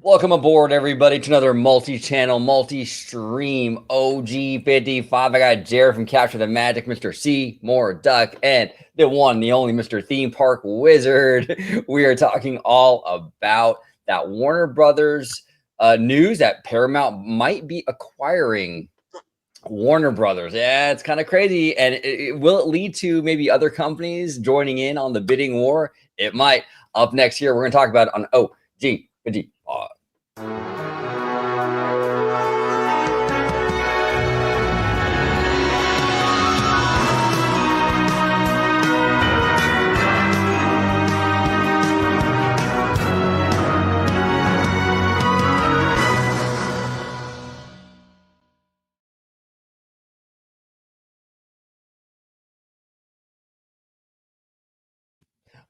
Welcome aboard, everybody, to another multi-channel, multi-stream OG55. I got Jared from Capture the Magic, Mr. C, More Duck, and the one, the only Mr. Theme Park Wizard. We are talking all about that Warner Brothers news that Paramount might be acquiring Warner Brothers. Yeah, it's kind of crazy. And will it lead to maybe other companies joining in on the bidding war? It might. Up next here, we're going to talk about it on OG55.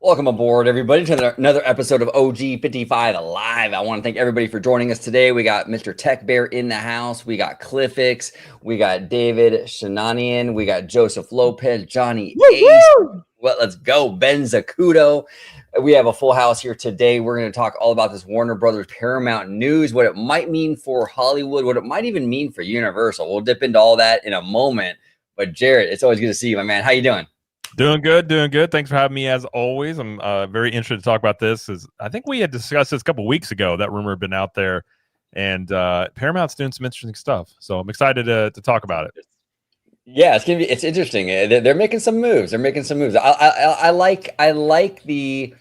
Welcome aboard, everybody, to another episode of OG55 Live. I want to thank everybody for joining us today. We got Mr. Tech Bear in the house. We got Cliffix. We got David Shananian. We got Joseph Lopez, Johnny Ace. Well, let's go. Ben Zacuto. We have a full house here today. We're going to talk all about this Warner Brothers Paramount news, what it might mean for Hollywood, what it might even mean for Universal. We'll dip into all that in a moment. But Jared, it's always good to see you, my man. How you doing? Doing good. Thanks for having me as always. I'm very interested to talk about this. I think we had discussed this a couple weeks ago. That rumor had been out there, and Paramount's doing some interesting stuff. So I'm excited to talk about it. Yeah, it's interesting. They're making some moves. I like the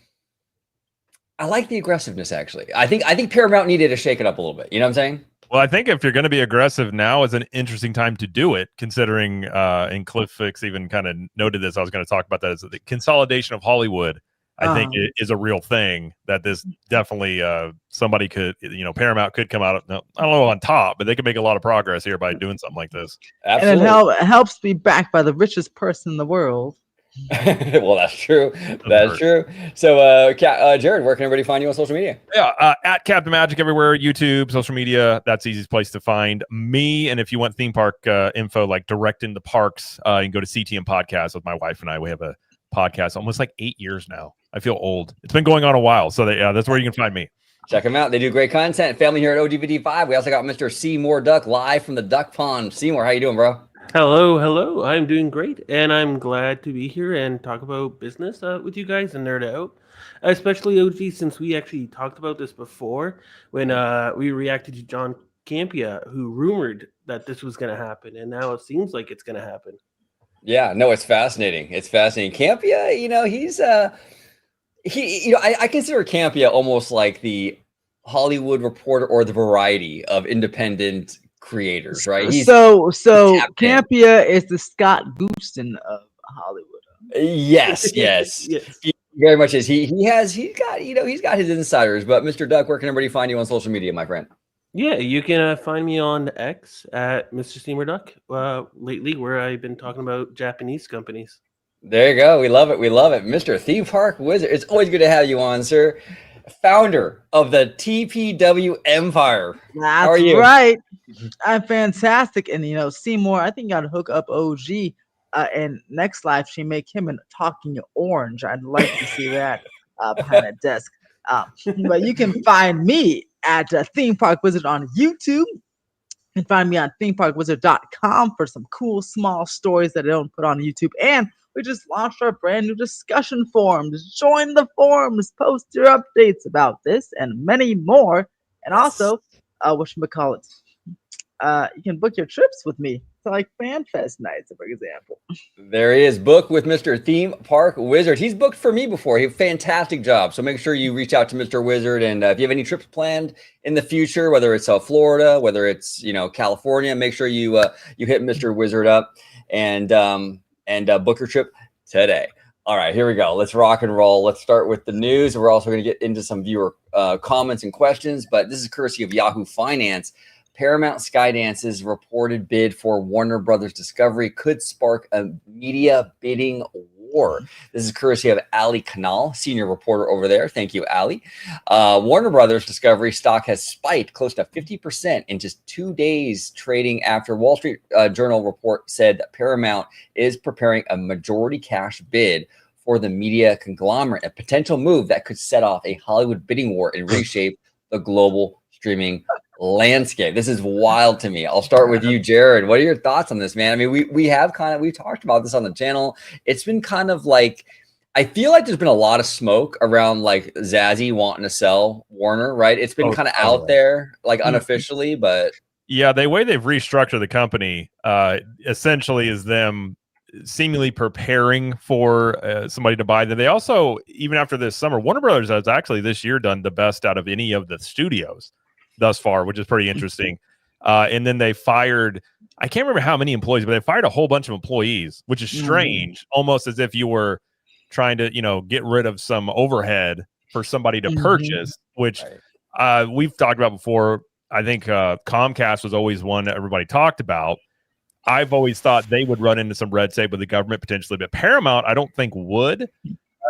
aggressiveness. Actually, I think Paramount needed to shake it up a little bit. You know what I'm saying? Well, I think if you're going to be aggressive, now is an interesting time to do it, considering, and Cliffix even kind of noted this, I was going to talk about that, is the consolidation of Hollywood, I think it is a real thing, that this definitely, somebody could, Paramount could come out, I don't know on top, but they could make a lot of progress here by doing something like this. Absolutely. And it helps be backed by the richest person in the world. Well, that's true. That's true. So, Jared, where can everybody find you on social media? Yeah, at Captain Magic everywhere, YouTube, social media. That's the easiest place to find me. And if you want theme park info, like direct into parks, you can go to CTM Podcast with my wife and I. We have a podcast almost like 8 years now. I feel old. It's been going on a while. So that's where you can find me. Check them out. They do great content. Family here at OG55. We also got Mr. Seymour Duck live from the Duck Pond. Seymour, how you doing, bro? Hello. I'm doing great, and I'm glad to be here and talk about business with you guys and nerd out, especially OG, since we actually talked about this before when we reacted to John Campia, who rumored that this was going to happen, and now it seems like it's going to happen. Yeah, no, it's fascinating. Campia, he's I consider Campia almost like the Hollywood Reporter or the Variety of independent creators, right? So Campia is the Scott Gooston of Hollywood. Yes. He very much is. He's got his insiders. But Mr. Duck, where can everybody find you on social media, my friend? Yeah, you can find me on X at Mr. Seymour Duck lately, where I've been talking about Japanese companies. There you go. We love it. Mr. Theme Park Wizard. It's always good to have you on, sir. Founder of the TPW Empire. That's How are you? Right. I'm fantastic. And, Seymour, I think you got to hook up OG and next live stream, make him a talking orange. I'd like to see that behind a desk. But you can find me at Theme Park Wizard on YouTube. You can find me on themeparkwizard.com for some cool small stories that I don't put on YouTube. And we just launched our brand new discussion forums. Join the forums, post your updates about this and many more. And also, whatchamacallit, you can book your trips with me to like FanFest nights, for example. There he is, booked with Mr. Theme Park Wizard. He's booked for me before. He did a fantastic job. So make sure you reach out to Mr. Wizard. And if you have any trips planned in the future, whether it's Florida, whether it's California, make sure you hit Mr. Wizard up and book your trip today. All right, here we go. Let's rock and roll. Let's start with the news. We're also going to get into some viewer comments and questions, but this is courtesy of Yahoo Finance. Paramount Skydance's reported bid for Warner Brothers Discovery could spark a media bidding war. This is courtesy of Ali Kanal, senior reporter over there. Thank you, Ali. Warner Brothers Discovery stock has spiked close to 50% in just 2 days, trading after Wall Street Journal report said that Paramount is preparing a majority cash bid for the media conglomerate, a potential move that could set off a Hollywood bidding war and reshape the global streaming landscape. This is wild to me. I'll start with you, Jared. What are your thoughts on this, man? I mean, we talked about this on the channel. It's been kind of like, I feel like there's been a lot of smoke around like Zazie wanting to sell Warner, right? It's been kind of out there, like unofficially, but yeah, the way they've restructured the company essentially is them seemingly preparing for somebody to buy them. They also, even after this summer, Warner Brothers has actually this year done the best out of any of the studios thus far, which is pretty interesting. And then they fired, I can't remember how many employees, but they fired a whole bunch of employees, which is strange, almost as if you were trying to, get rid of some overhead for somebody to purchase, which we've talked about before. I think Comcast was always one that everybody talked about. I've always thought they would run into some red tape with the government potentially, but Paramount I don't think would.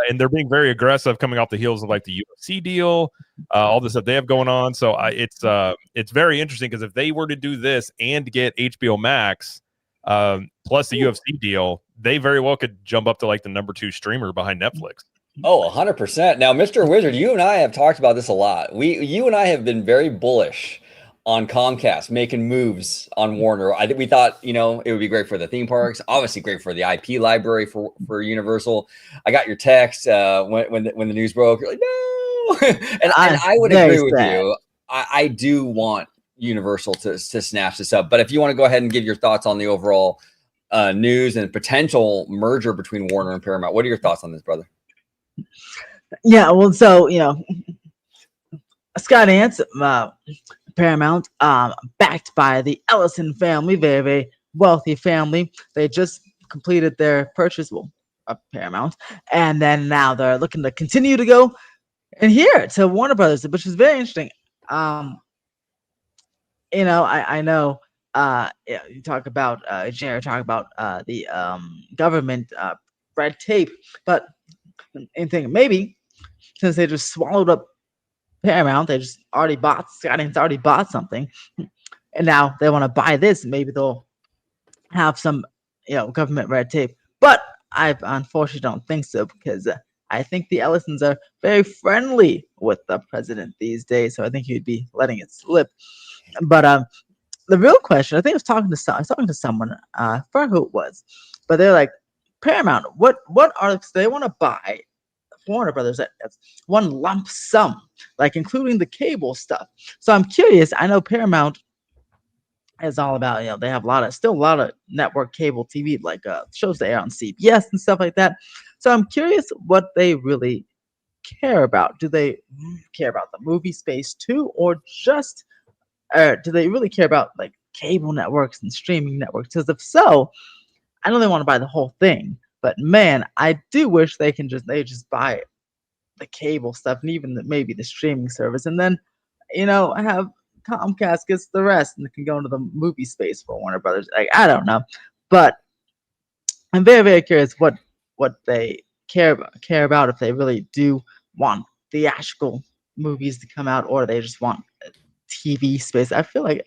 And they're being very aggressive coming off the heels of like the UFC deal, all the stuff they have going on. So it's very interesting because if they were to do this and get HBO Max plus the UFC deal, they very well could jump up to like the number 2 streamer behind Netflix. Oh, 100%. Now, Mr. Wizard, you and I have talked about this a lot. You and I have been very bullish on Comcast making moves on Warner. We thought, it would be great for the theme parks, obviously great for the IP library for Universal. I got your text when the news broke. You're like, no, and I would agree with you. I do want Universal to snatch this up. But if you want to go ahead and give your thoughts on the overall news and potential merger between Warner and Paramount, what are your thoughts on this, brother? Yeah, well, so Scott Ants, Paramount, backed by the Ellison family, very, very wealthy family. They just completed their purchase of Paramount, and then now they're looking to continue to go and here to Warner Brothers, which is very interesting. I know you talk about Jared talk about the government red tape, but in thinking maybe since they just swallowed up Paramount, they just already bought something, and now they want to buy this. Maybe they'll have some government red tape, but I unfortunately don't think so, because I think the Ellisons are very friendly with the president these days, so I think he'd be letting it slip. But the real question, I think I was talking to someone, I forgot who it was, but they're like, Paramount, what are they want to buy Warner Brothers at one lump sum, like including the cable stuff. So I'm curious. I know Paramount is all about, they have a lot of network cable TV, like shows they air on CBS and stuff like that. So I'm curious what they really care about. Do they care about the movie space too, or just do they really care about like cable networks and streaming networks? Because if so, I know they want to buy the whole thing. But man, I do wish they just buy the cable stuff and even maybe the streaming service, and then have Comcast gets the rest and can go into the movie space for Warner Brothers. Like, I don't know, but I'm very, very curious what they care about, if they really do want theatrical movies to come out, or they just want a TV space. I feel like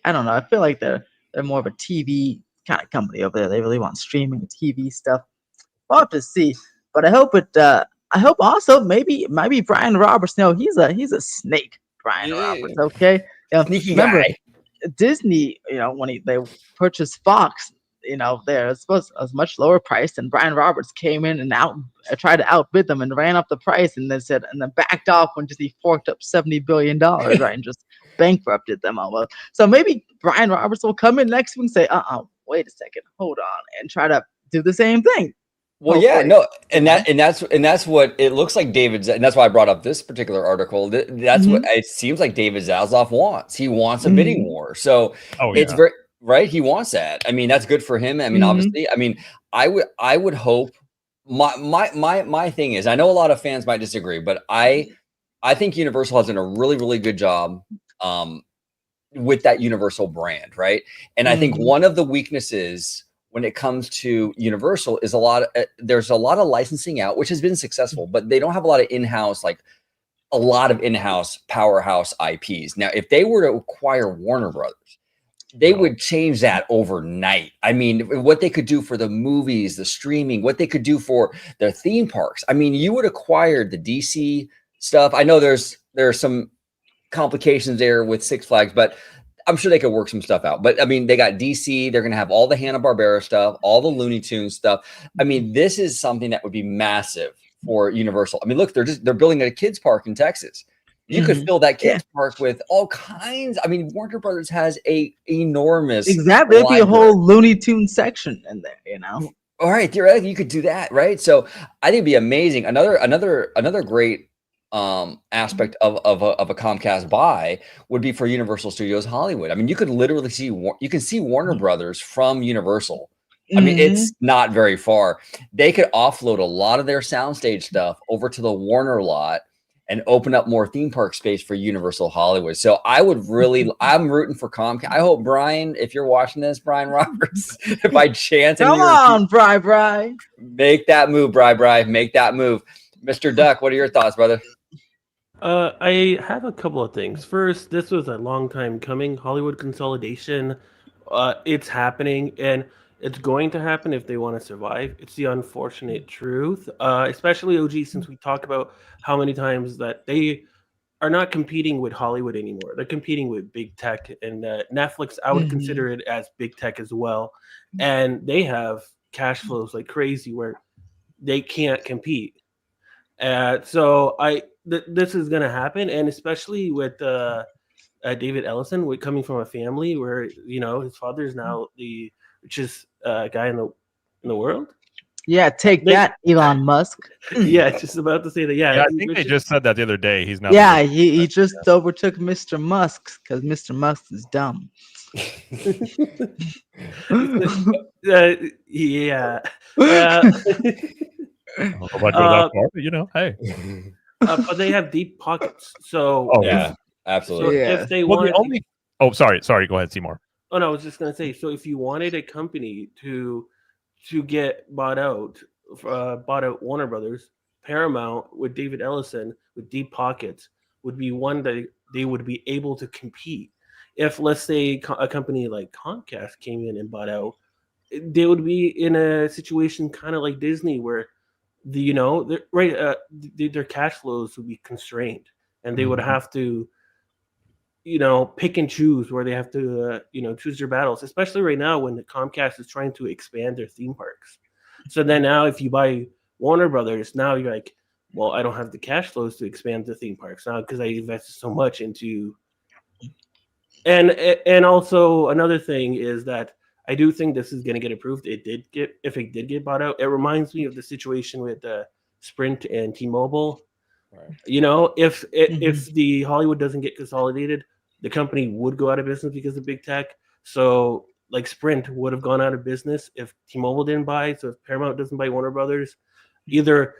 they're more of a TV kind of company over there. They really want streaming TV stuff. We'll have to see, but I hope it. I hope also maybe Brian Roberts. No, he's a snake, Brian Roberts. Okay, Sneaky remember guy. Disney. When they purchased Fox, they're supposed to a much lower price, and Brian Roberts came in and tried to outbid them and ran up the price, and then backed off when Disney forked up $70 billion, right, and just bankrupted them almost. So maybe Brian Roberts will come in next week and say, wait a second, hold on, and try to do the same thing. Well, yeah, no, and that's what it looks like. And that's why I brought up this particular article. That's what it seems like David Zaslav wants. He wants a bidding war. So it's very right. He wants that. I mean, that's good for him. I mean, obviously, I mean, I would hope. My thing is, I know a lot of fans might disagree, but I think Universal has done a really, really good job with that Universal brand, right? And I think one of the weaknesses when it comes to Universal is there's a lot of licensing out, which has been successful, but they don't have a lot of in-house powerhouse IPs. Now, if they were to acquire Warner Brothers, they would change that overnight. I mean, what they could do for the movies, the streaming, what they could do for their theme parks. I mean, you would acquire the DC stuff. I know there's some complications there with Six Flags, but I'm sure they could work some stuff out. But I mean, they got DC. They're going to have all the Hanna-Barbera stuff, all the Looney Tunes stuff. I mean, this is something that would be massive for Universal. I mean, look, they're building a kids park in Texas. You could fill that kids park with all kinds. I mean, Warner Brothers has a enormous exactly. There'd be a whole Looney Tunes section in there, you know. All right, theoretically, you could do that, right? So I think it'd be amazing. Another great aspect of a Comcast buy would be for Universal Studios Hollywood. I mean, you could literally see Warner Brothers from Universal. I mean, it's not very far. They could offload a lot of their soundstage stuff over to the Warner lot and open up more theme park space for Universal Hollywood. So I'm rooting for Comcast. I hope, Brian, if you're watching this, Brian Roberts, if by chance, come on, Bri, make that move, Bri, make that move. Mr. Duck, what are your thoughts, brother? I have a couple of things. First, this was a long time coming. Hollywood consolidation, it's happening, and it's going to happen if they want to survive. It's the unfortunate truth, especially OG, since we talk about how many times that they are not competing with Hollywood anymore. They're competing with big tech, and Netflix, I would consider it as big tech as well. And they have cash flows like crazy where they can't compete. So this is going to happen, and especially with David Ellison, coming from a family where his father is now the richest guy in the world. Yeah, that, Elon Musk. Yeah, just about to say that. Yeah, I think they just said that the other day. He's now. Yeah, he just overtook Mr. Musk because Mr. Musk is dumb. Yeah. Hey. But they have deep pockets, so yeah, absolutely. So if they want, sorry, go ahead, Seymour. Oh no, I was just gonna say. So if you wanted a company to get bought out Warner Brothers, Paramount with David Ellison with deep pockets would be one that they would be able to compete. If, let's say, a company like Comcast came in and bought out, they would be in a situation kind of like Disney where their cash flows would be constrained, and they would have to pick and choose where they have to choose their battles, especially right now when Comcast is trying to expand their theme parks. So then now if you buy Warner Brothers, now you're like, well, I don't have the cash flows to expand the theme parks now because I invested so much into. And also another thing is that I do think this is going to get approved. If it did get bought out, it reminds me of the situation with Sprint and T-Mobile. Right. If the Hollywood doesn't get consolidated, the company would go out of business because of big tech. So like Sprint would have gone out of business if T-Mobile didn't buy. So if Paramount doesn't buy Warner Brothers, either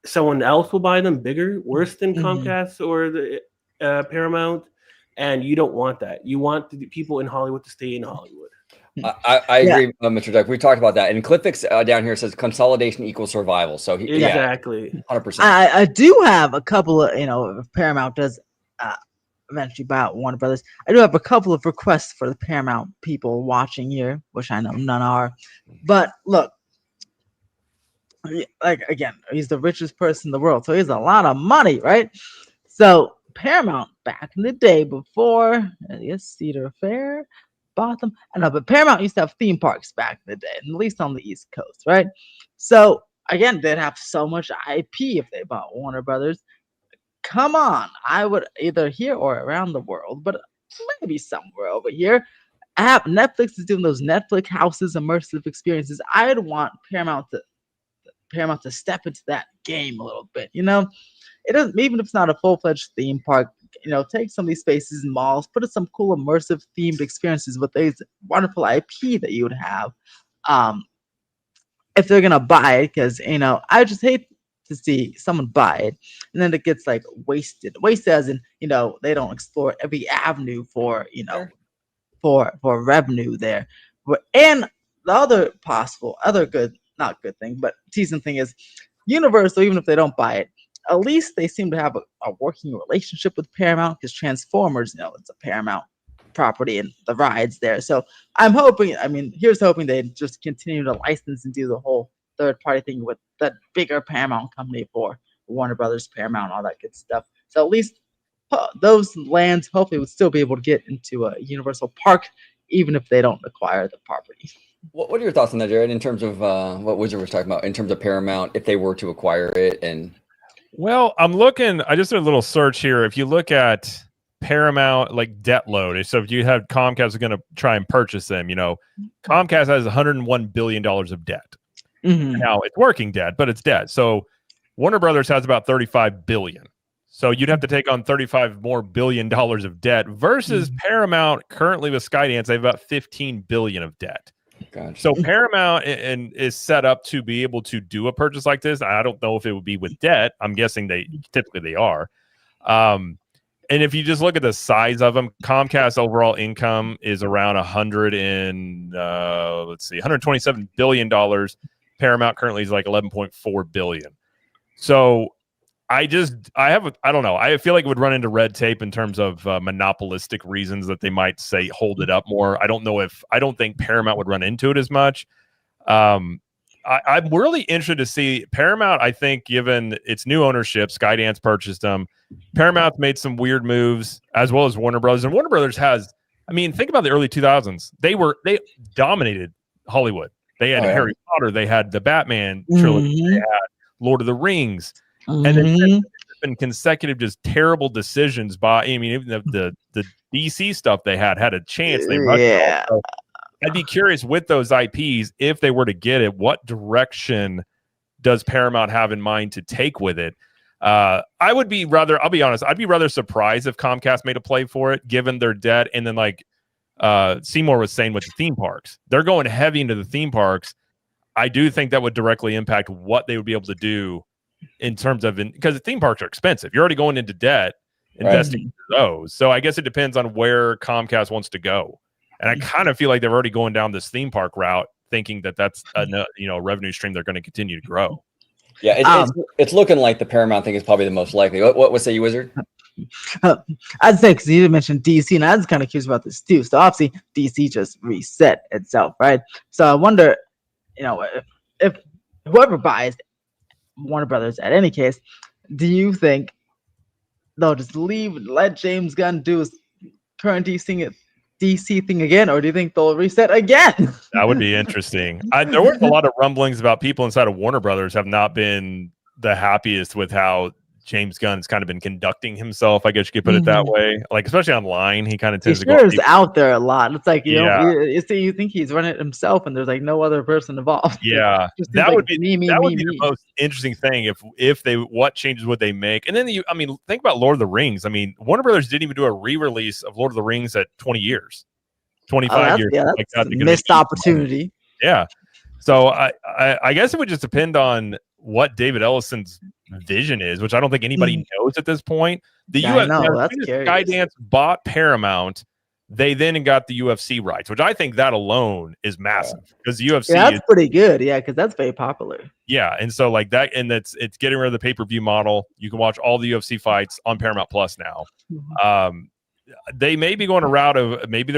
someone else will buy them bigger, worse than Comcast or the Paramount. And you don't want that. You want the people in Hollywood to stay in Hollywood. I agree, Mr. Duck. We talked about that. And CliffX down here says consolidation equals survival. So exactly, 100%. I do have a couple of if Paramount does eventually buy out Warner Brothers, I do have a couple of requests for the Paramount people watching here, which I know none are. But look, like again, he's the richest person in the world, so he has a lot of money, right? So Paramount back in the day before Cedar Fair bought them. I know, but Paramount used to have theme parks back in the day, at least on the East Coast, right? So again, they'd have so much IP if they bought Warner Brothers. Come on, I would either here or around the world, but maybe somewhere over here. Netflix is doing those Netflix houses, immersive experiences. I'd want Paramount to step into that game a little bit. It doesn't, even if it's not a full-fledged theme park, take some of these spaces in malls, put in some cool immersive themed experiences with these wonderful IP that you would have if they're gonna buy it, because I just hate to see someone buy it and then it gets like wasted as in they don't explore every avenue for for revenue there. And the other not good thing, but teasing thing is Universal, even if they don't buy it, at least they seem to have a working relationship with Paramount, because Transformers, it's a Paramount property and the rides there. So I'm hoping, here's hoping they just continue to license and do the whole third-party thing with the bigger Paramount company for Warner Brothers, Paramount, all that good stuff. So at least those lands hopefully would still be able to get into a Universal Park, even if they don't acquire the property. What are your thoughts on that, Jared, in terms of what Wizard was talking about, in terms of Paramount, if they were to acquire it? And Well, I just did a little search here. If you look at Paramount, like debt load, so if you have Comcast is going to try and purchase them, Comcast has $101 billion of debt. Now it's working debt, but it's debt. So Warner Brothers has about 35 billion. So you'd have to take on 35 more billion dollars of debt versus Paramount currently with Skydance, they have about 15 billion of debt. gotcha. So Paramount is set up to be able to do a purchase like this. I don't know if it would be with debt. I'm guessing they typically are. And if you just look at the size of them, Comcast overall income is around $127 billion. Paramount currently is like 11.4 billion. So I don't know. I feel like it would run into red tape in terms of monopolistic reasons that they might say hold it up more. I don't think Paramount would run into it as much. I'm really interested to see Paramount. I think given its new ownership, Skydance purchased them. Paramount's made some weird moves as well as Warner Brothers. And Warner Brothers think about the early 2000s. They dominated Hollywood. They had Harry Potter. They had the Batman trilogy. They had Lord of the Rings. And then there's been consecutive just terrible decisions by, even the DC stuff they had a chance. They rushed it all. So I'd be curious with those IPs, if they were to get it, what direction does Paramount have in mind to take with it? I'll be honest, I'd be rather surprised if Comcast made a play for it, given their debt. And then Seymour was saying with the theme parks, they're going heavy into the theme parks. I do think that would directly impact what they would be able to do in terms of, because the theme parks are expensive. You're already going into debt investing into those. So I guess it depends on where Comcast wants to go. And I kind of feel like they're already going down this theme park route, thinking that that's a revenue stream they're going to continue to grow. Yeah, it's looking like the Paramount thing is probably the most likely. What say you, Wizard? I'd say, because you mentioned DC, and I was kind of curious about this too. So obviously DC just reset itself, right? So I wonder, if whoever buys Warner Brothers, at any case, do you think they'll just let James Gunn do his current DC thing again, or do you think they'll reset again? That would be interesting. There were a lot of rumblings about people inside of Warner Brothers have not been the happiest with how James Gunn's kind of been conducting himself. I guess you could put it that way. Like, especially online, he kind of tends to go out there a lot. It's like, you think he's running it himself, and there's like no other person involved. Yeah, that would be the most interesting thing what changes would they make? And then think about Lord of the Rings. Warner Brothers didn't even do a re-release of Lord of the Rings at 20 years, 25 years. Yeah, that's a missed opportunity. Yeah, so I guess it would just depend on what David Ellison's vision is, which I don't think anybody knows at this point. Skydance bought Paramount. They then got the UFC rights, which I think that alone is massive, because UFC that's pretty good. Yeah, because that's very popular. Yeah, and so like that, and it's getting rid of the pay-per-view model. You can watch all the UFC fights on Paramount Plus now. They may be going a route of maybe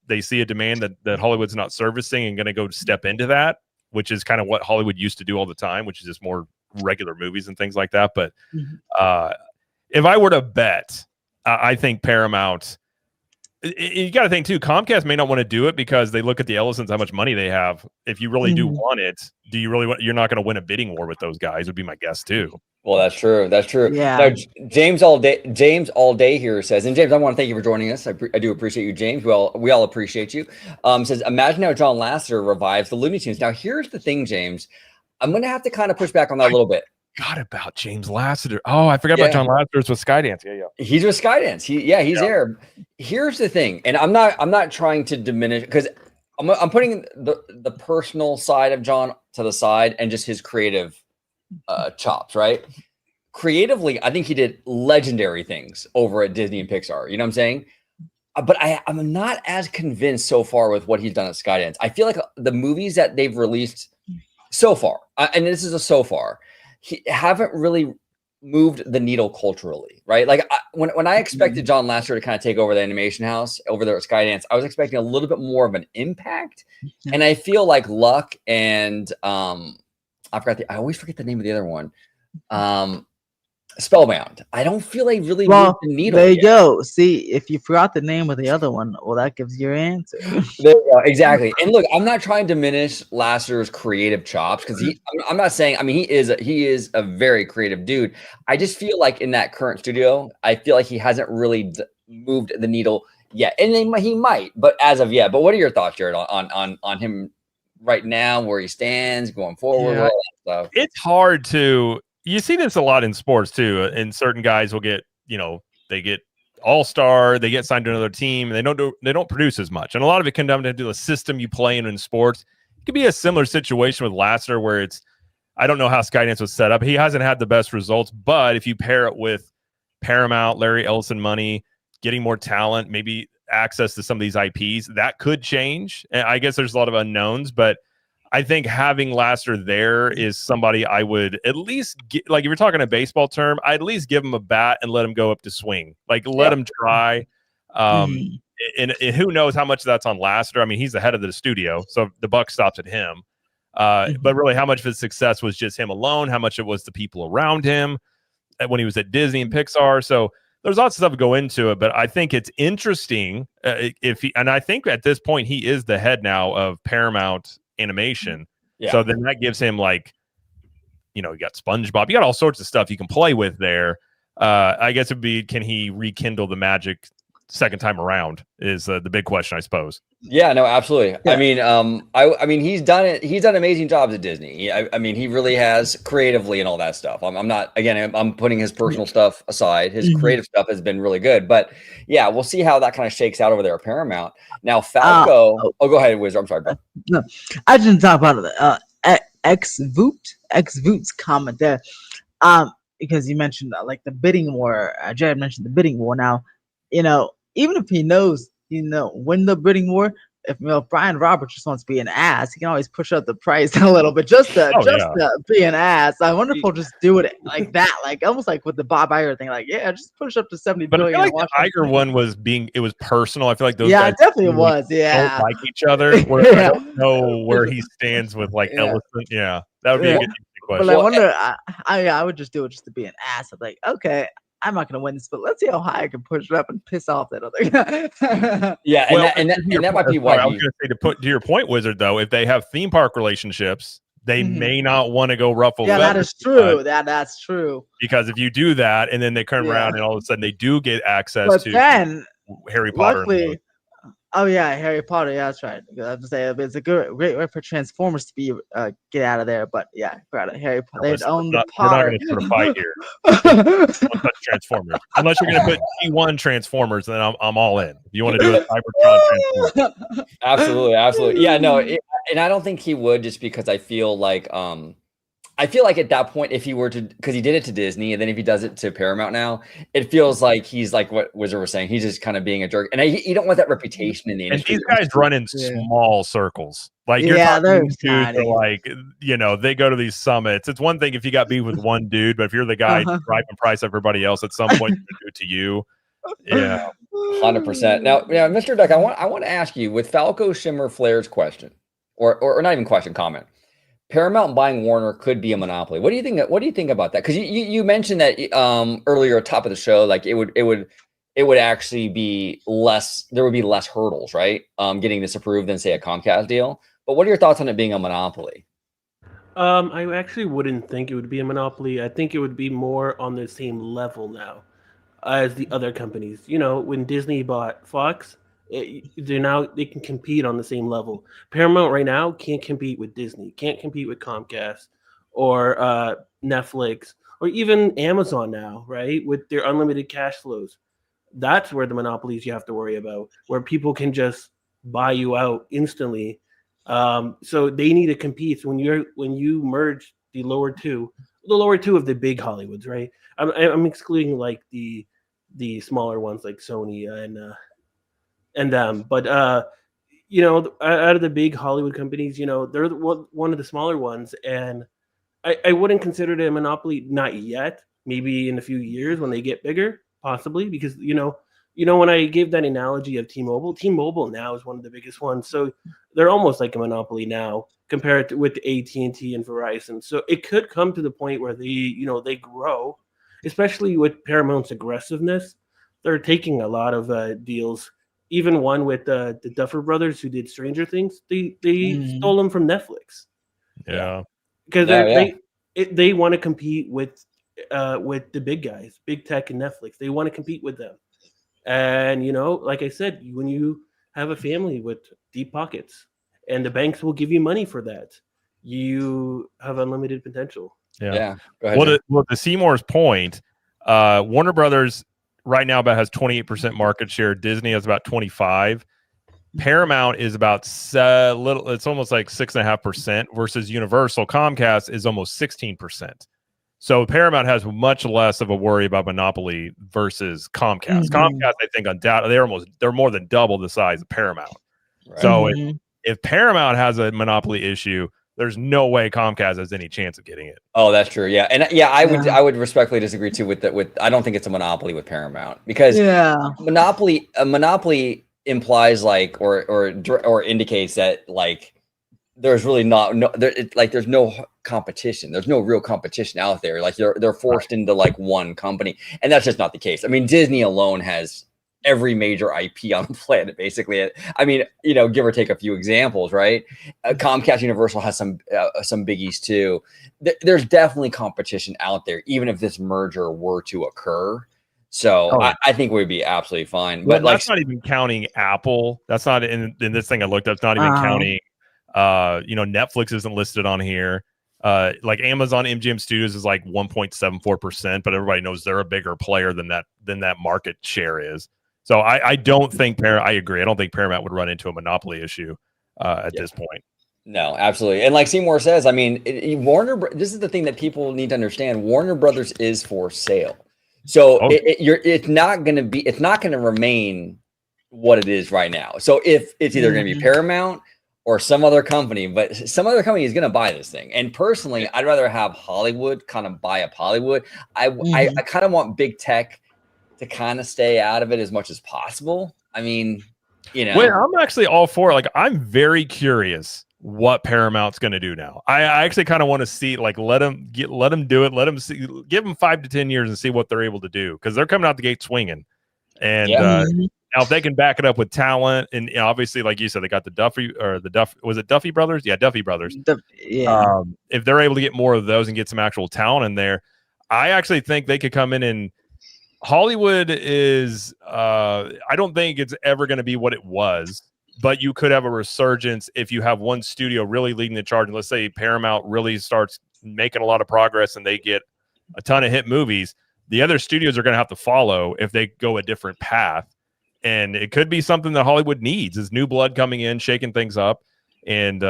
they see a demand that Hollywood's not servicing and going to go step into that, which is kind of what Hollywood used to do all the time, which is just more regular movies and things like that. But if I were to bet, I think Paramount, you got to think too, Comcast may not want to do it because they look at the Ellisons, how much money they have. If you really do want it, do you really you're not going to win a bidding war with those guys, would be my guess too. Well, that's true. Yeah. Now, James all day here says, and James, I want to thank you for joining us. I do appreciate you, James. We all appreciate you. Says, imagine how John Lasseter revives the Looney Tunes. Now, here's the thing, James. I'm going to have to kind of push back on that a little bit. Forgot about James Lasseter. Oh, I forgot about John Lasseter with Skydance. Yeah. He's with Skydance. He's there. Here's the thing, and I'm not trying to diminish, because I'm putting the personal side of John to the side and just his creative chops, right? Creatively, I think he did legendary things over at Disney and Pixar. You know what I'm saying? But I'm not as convinced so far with what he's done at Skydance. I feel like the movies that they've released so far, and this is a so far, haven't really moved the needle culturally, right? Like when I expected John Lasseter to kind of take over the animation house over there at Skydance, I was expecting a little bit more of an impact. And I feel like Luck and I always forget the name of the other one. Spellbound. I don't feel like really moved Well, the needle there you yet. go. See, if you forgot the name of the other one, well, that gives you your answer. There you go. Exactly. And look, I'm not trying to diminish Lasseter's creative chops because I'm not saying. I mean, he is a very creative dude. I just feel like in that current studio, I feel like he hasn't really moved the needle yet, and he might, but as of yet. But what are your thoughts, Jared, on him right now, where he stands, going forward, Yeah, all that stuff? it's hard to. You see this a lot in sports too, and certain guys will get, they get all-star, they get signed to another team, and they don't produce as much. And a lot of it can come down to the system you play in sports. It could be a similar situation with Lasseter where it's, I don't know how Skydance was set up. He hasn't had the best results, but if you pair it with Paramount, Larry Ellison money, getting more talent, maybe access to some of these IPs, that could change. And I guess there's a lot of unknowns, but I think having Lasseter there is somebody I would at least like, if you're talking a baseball term, I'd at least give him a bat and let him go up to swing. Like, let him try. And who knows how much that's on Lasseter. I mean, he's the head of the studio, so the buck stops at him. But really, how much of his success was just him alone? How much it was the people around him when he was at Disney and Pixar? So there's lots of stuff to go into it, but I think it's interesting and I think at this point he is the head now of Paramount Animation. Yeah. So then that gives him, like, you got SpongeBob, you got all sorts of stuff you can play with there. I guess it'd be, can he rekindle the magic second time around is the big question, I suppose. Yeah, no, absolutely. Yeah. I mean, I mean, he's done it. He's done amazing jobs at Disney. I mean, he really has, creatively and all that stuff. I'm not, again, I'm putting his personal stuff aside. His creative stuff has been really good, but yeah, we'll see how that kind of shakes out over there at Paramount. Now, Falco. Go ahead, Wizard. I'm sorry, bro. No, I didn't talk about the X-Voot's comment there. Because you mentioned like the bidding war. Jared mentioned the bidding war. Now, even if he knows, win the bidding war, if Brian Roberts just wants to be an ass, he can always push up the price a little bit just to be an ass. I wonder if he'll just do it like that, like almost like with the Bob Iger thing, like, yeah, just push up to 70 But billion. I feel like the Iger one it was personal. I feel like those yeah, guys it definitely was. Yeah, don't like each other. Where I don't know where he stands with like Ellison. Yeah, that would be a good question. But I wonder, I would just do it just to be an ass. I'm like, okay, I'm not gonna win this, but let's see how high I can push it up and piss off that other guy. Yeah, and that might be why. I was going to say, to your point, Wizard, though, if they have theme park relationships, they may not want to go ruffle. Yeah, that is true. That's true. Because if you do that, and then they turn around and all of a sudden they do get access to then, Harry Potter. Luckily, oh yeah, Harry Potter. Yeah, that's right. I have to say it's a great way for Transformers to be get out of there. But yeah, Harry Potter. They own the Potter. We're not going to sort of fight here. Don't touch Transformers unless you're going to put G1 Transformers. Then I'm all in. If you want to do a Cybertron Transformers, absolutely. Yeah, no, and I don't think he would, just because I feel like at that point, if he were to, because he did it to Disney, and then if he does it to Paramount now, it feels like he's like what Wizard was saying. He's just kind of being a jerk, and you don't want that reputation in the industry. And these guys run in small circles. Like, you're talking dudes are like, they go to these summits. It's one thing if you got beef with one dude, but if you're the guy driving price of everybody else, at some point they're gonna do it to you. Yeah, 100%. Now, Mr. Duck, I want to ask you, with Falco Shimmer Flair's question, or not even question, comment. Paramount buying Warner could be a monopoly. What do you think? What do you think about that? Because you mentioned that earlier, top of the show, like it would actually be less. There would be less hurdles, right? Getting this approved than, say, a Comcast deal. But what are your thoughts on it being a monopoly? I actually wouldn't think it would be a monopoly. I think it would be more on the same level now as the other companies. When Disney bought Fox, they can compete on the same level. Paramount right now can't compete with Disney, can't compete with Comcast or Netflix, or even Amazon now, right? With their unlimited cash flows. That's where the monopolies you have to worry about, where people can just buy you out instantly. So they need to compete. So when you merge the lower two of the big Hollywoods, right? I'm excluding like the smaller ones like Sony and them, but out of the big Hollywood companies, they're one of the smaller ones, and I wouldn't consider it a monopoly, not yet. Maybe in a few years when they get bigger, possibly, because when I gave that analogy of T-Mobile now is one of the biggest ones, so they're almost like a monopoly now compared to with AT&T and Verizon. So it could come to the point where they grow, especially with Paramount's aggressiveness, they're taking a lot of deals. Even one with the Duffer Brothers who did Stranger Things, they stole them from Netflix. Yeah. Because Yeah. they want to compete with the big guys, big tech and Netflix. They want to compete with them. And like I said, when you have a family with deep pockets, and the banks will give you money for that, you have unlimited potential. Yeah. Go ahead. To Seymour's point, Warner Brothers right now has 28% market share. Disney has about 25. Paramount is about little. It's almost like 6.5% versus Universal. Comcast is almost 16%. So Paramount has much less of a worry about monopoly versus Comcast. Comcast, I think, undoubtedly, they're more than double the size of Paramount. Right. So if Paramount has a monopoly issue, there's no way Comcast has any chance of getting it. Oh, that's true. Yeah, and I would respectfully disagree too with that. I don't think it's a monopoly with Paramount, because monopoly implies like or indicates that like there's really there's no competition. There's no real competition out there. Like they're forced into like one company, and that's just not the case. I mean, Disney alone has every major IP on the planet, basically. I mean, give or take a few examples, right? Comcast Universal has some biggies too. There's definitely competition out there, even if this merger were to occur. So I think we'd be absolutely fine. But that's not even counting Apple. That's not in this thing I looked up. It's not even counting. Netflix isn't listed on here. Like Amazon MGM Studios is like 1.74%, but everybody knows they're a bigger player than that market share is. So I don't think I agree. I don't think Paramount would run into a monopoly issue at this point. No, absolutely. And like Seymour says, I mean, this is the thing that people need to understand. Warner Brothers is for sale. So it's not going to remain what it is right now. So if it's either going to be Paramount or some other company, but some other company is going to buy this thing. And personally, I'd rather have Hollywood kind of buy up Hollywood. I kind of want big tech to kind of stay out of it as much as possible. I mean, Well, I'm actually all for it. Like, I'm very curious what Paramount's going to do now. I actually kind of want to see, like, let them do it. Let them see, give them 5 to 10 years and see what they're able to do, because they're coming out the gate swinging. And now if they can back it up with talent, and obviously, like you said, they got was it Duffy Brothers? Yeah, Duffy Brothers. If they're able to get more of those and get some actual talent in there, I actually think they could come in and Hollywood is, I don't think it's ever going to be what it was, but you could have a resurgence if you have one studio really leading the charge. And let's say Paramount really starts making a lot of progress and they get a ton of hit movies. The other studios are going to have to follow if they go a different path. And it could be something that Hollywood needs, is new blood coming in, shaking things up, and,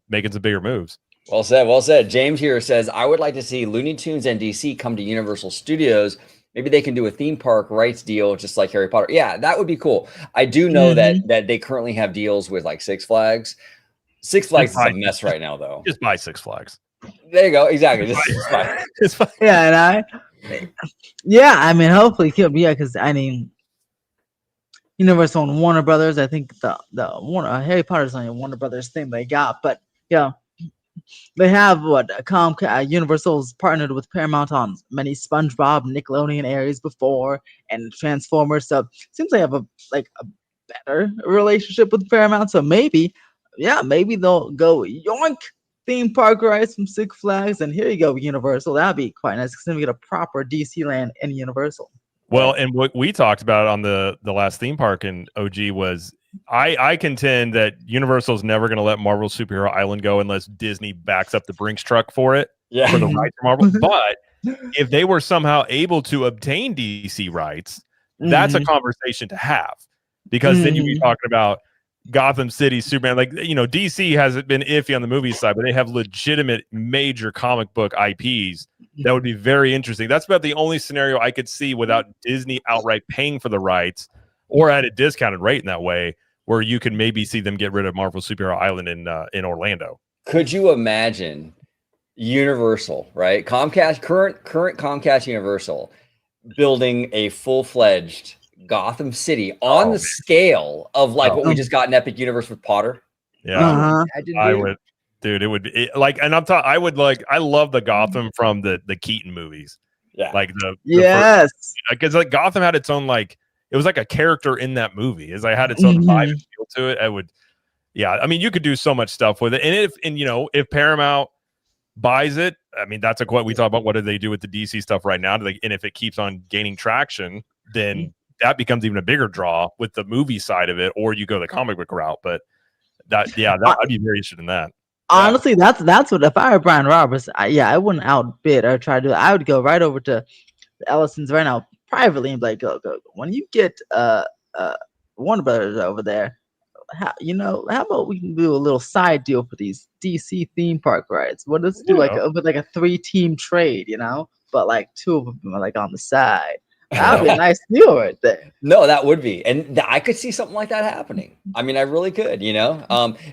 making some bigger moves. Well said. Well said. James here says, I would like to see Looney Tunes and DC come to Universal Studios. Maybe they can do a theme park rights deal just like Harry Potter. Yeah, that would be cool. I do know that they currently have deals with like Six Flags. Six Flags is a mess right now, though. Just buy Six Flags. There you go. Exactly. Just yeah, I mean, hopefully, because I mean, Universal and Warner Brothers. I think the Harry Potter's only a Warner Brothers thing they got, but they have Comcast. Universal's partnered with Paramount on many SpongeBob, Nickelodeon areas before, and Transformers. So it seems they have a better relationship with Paramount. So maybe they'll go yoink theme park rides from Six Flags, and here you go, Universal. That'd be quite nice, because then we get a proper DC land in Universal. Well, and what we talked about on the last theme park in OG was, I contend that Universal is never going to let Marvel Superhero Island go unless Disney backs up the Brinks truck for it, for the rights for Marvel. But if they were somehow able to obtain DC rights, that's a conversation to have, because then you'd be talking about Gotham City, Superman. Like, DC hasn't been iffy on the movie side, but they have legitimate major comic book IPs that would be very interesting. That's about the only scenario I could see without Disney outright paying for the rights or at a discounted rate in that way, where you can maybe see them get rid of Marvel Superhero Island in Orlando. Could you imagine Universal, right? Comcast, current Comcast Universal, building a full-fledged Gotham City on the scale of like what we just got in Epic Universe with Potter? Yeah, I would. Dude, it would be like, and I love the Gotham from the Keaton movies. Yeah. Like the Yes. because like Gotham had its own like it was like a character in that movie. As I had its own vibe and feel to it. I would, yeah. I mean, you could do so much stuff with it, and if Paramount buys it, I mean, that's what we talk about. What do they do with the DC stuff right now? And if it keeps on gaining traction, then that becomes even a bigger draw with the movie side of it, or you go the comic book route. But I'd be very interested in that. Honestly, that's what if I were Brian Roberts, I wouldn't outbid or try to do. I would go right over to Ellison's right now privately and be like, go. When you get Warner Brothers over there, how about we can do a little side deal for these DC theme park rides? What does do like a 3-team trade, but like 2 of them are like on the side. That'd be a nice deal right there. No, that would be. And I could see something like that happening. I mean, I really could,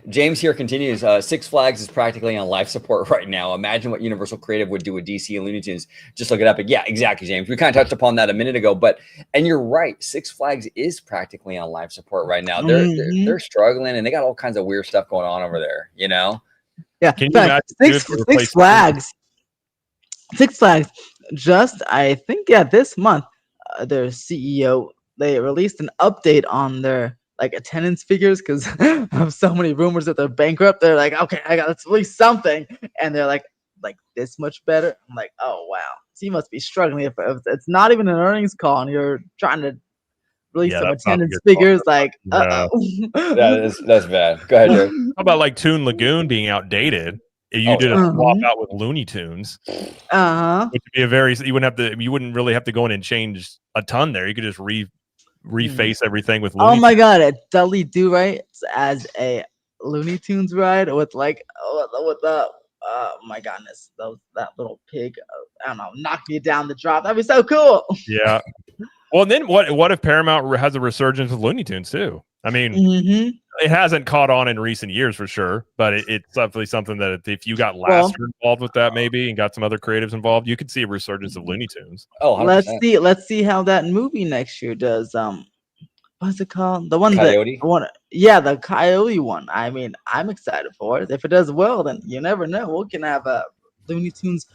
James here continues, Six Flags is practically on life support right now. Imagine what Universal Creative would do with DC and Looney Tunes. Just look it up. Yeah, exactly, James. We kind of touched upon that a minute ago, and you're right. Six Flags is practically on life support right now. They're struggling, and they got all kinds of weird stuff going on over there, Yeah. Can you imagine Six Flags? Six Flags just, I think, this month, their CEO, they released an update on their like attendance figures because of so many rumors that they're bankrupt. They're like, okay, let's release something, and they're like this much better. I'm like, oh wow, so you must be struggling if it's not even an earnings call and you're trying to release some attendance figures. Like, that's bad. Go ahead, Jared. How about like Toon Lagoon being outdated? If you did a swap out with Looney Tunes, which would be you wouldn't really have to go in and change a ton there. You could just reface everything with Looney Oh my god, a Dudley Do Right as a Looney Tunes ride with like with the my goodness, that little pig, I don't know, knock me down the drop. That'd be so cool. Yeah. Well, and then what if Paramount has a resurgence of Looney Tunes too? I mean, it hasn't caught on in recent years for sure, but it's definitely something that if you got Laster involved with that maybe and got some other creatives involved, you could see a resurgence of Looney Tunes. Oh, 100%. Let's see how that movie next year does. What's it called? The one Coyote? the Coyote one. I mean, I'm excited for it. If it does well, then you never know. We can have a Looney Tunes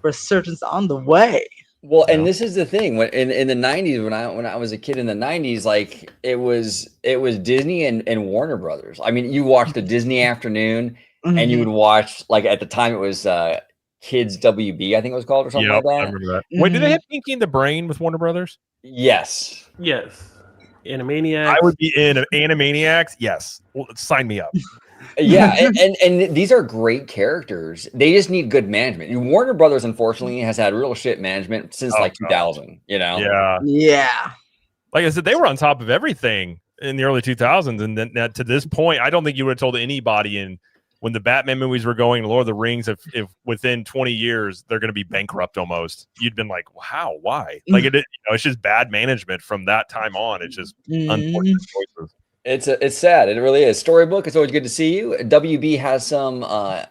resurgence on the way. Well, and this is the thing. When in the 90s, when I was a kid in the 90s, like it was Disney and Warner Brothers. I mean, you watched the Disney Afternoon, and you would watch, like, at the time it was Kids WB, I think it was called, or something like that. I remember that. Wait, did they have Pinky and the Brain with Warner Brothers? Yes. Animaniacs. I would be in Animaniacs. Yes. Well, sign me up. Yeah, and these are great characters. They just need good management. Warner Brothers, unfortunately, has had real shit management since 2000. Yeah. Like I said, they were on top of everything in the early 2000s, and then to this point, I don't think you would have told anybody when the Batman movies were going, Lord of the Rings, if within 20 years they're going to be bankrupt almost, you'd been like, how, why? Like it's just bad management from that time on. It's just unfortunate choices. It's sad. It really is. Storybook, it's always good to see you. WB has some